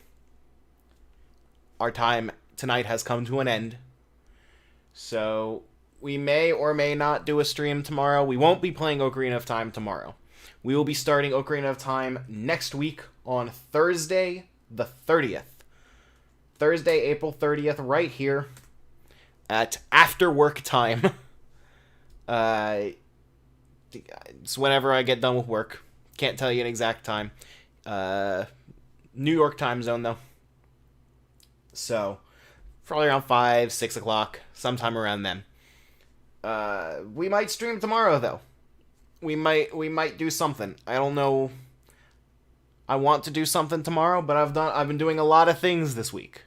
our time tonight has come to an end. So, we may or may not do a stream tomorrow. We won't be playing Ocarina of Time tomorrow. We will be starting Ocarina of Time next week on Thursday the 30th. Thursday, April 30th, right here at after work time. It's whenever I get done with work. Can't tell you an exact time. New York time zone, though. So, probably around 5, 6 o'clock, sometime around then. We might stream tomorrow, though. We might do something. I don't know. I want to do something tomorrow, but I've been doing a lot of things this week.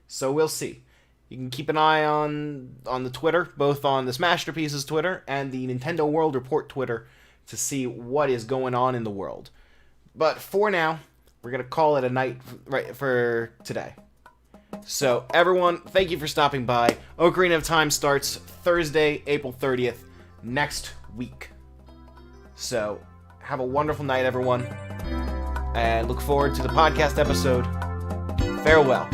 So we'll see. You can keep an eye on the Twitter, both on the Smashterpieces Twitter and the Nintendo World Report Twitter, to see what is going on in the world. But for now, we're going to call it a night right for today. So everyone, thank you for stopping by. Ocarina of Time starts Thursday, April 30th, next week. So have a wonderful night, everyone. And look forward to the podcast episode. Farewell.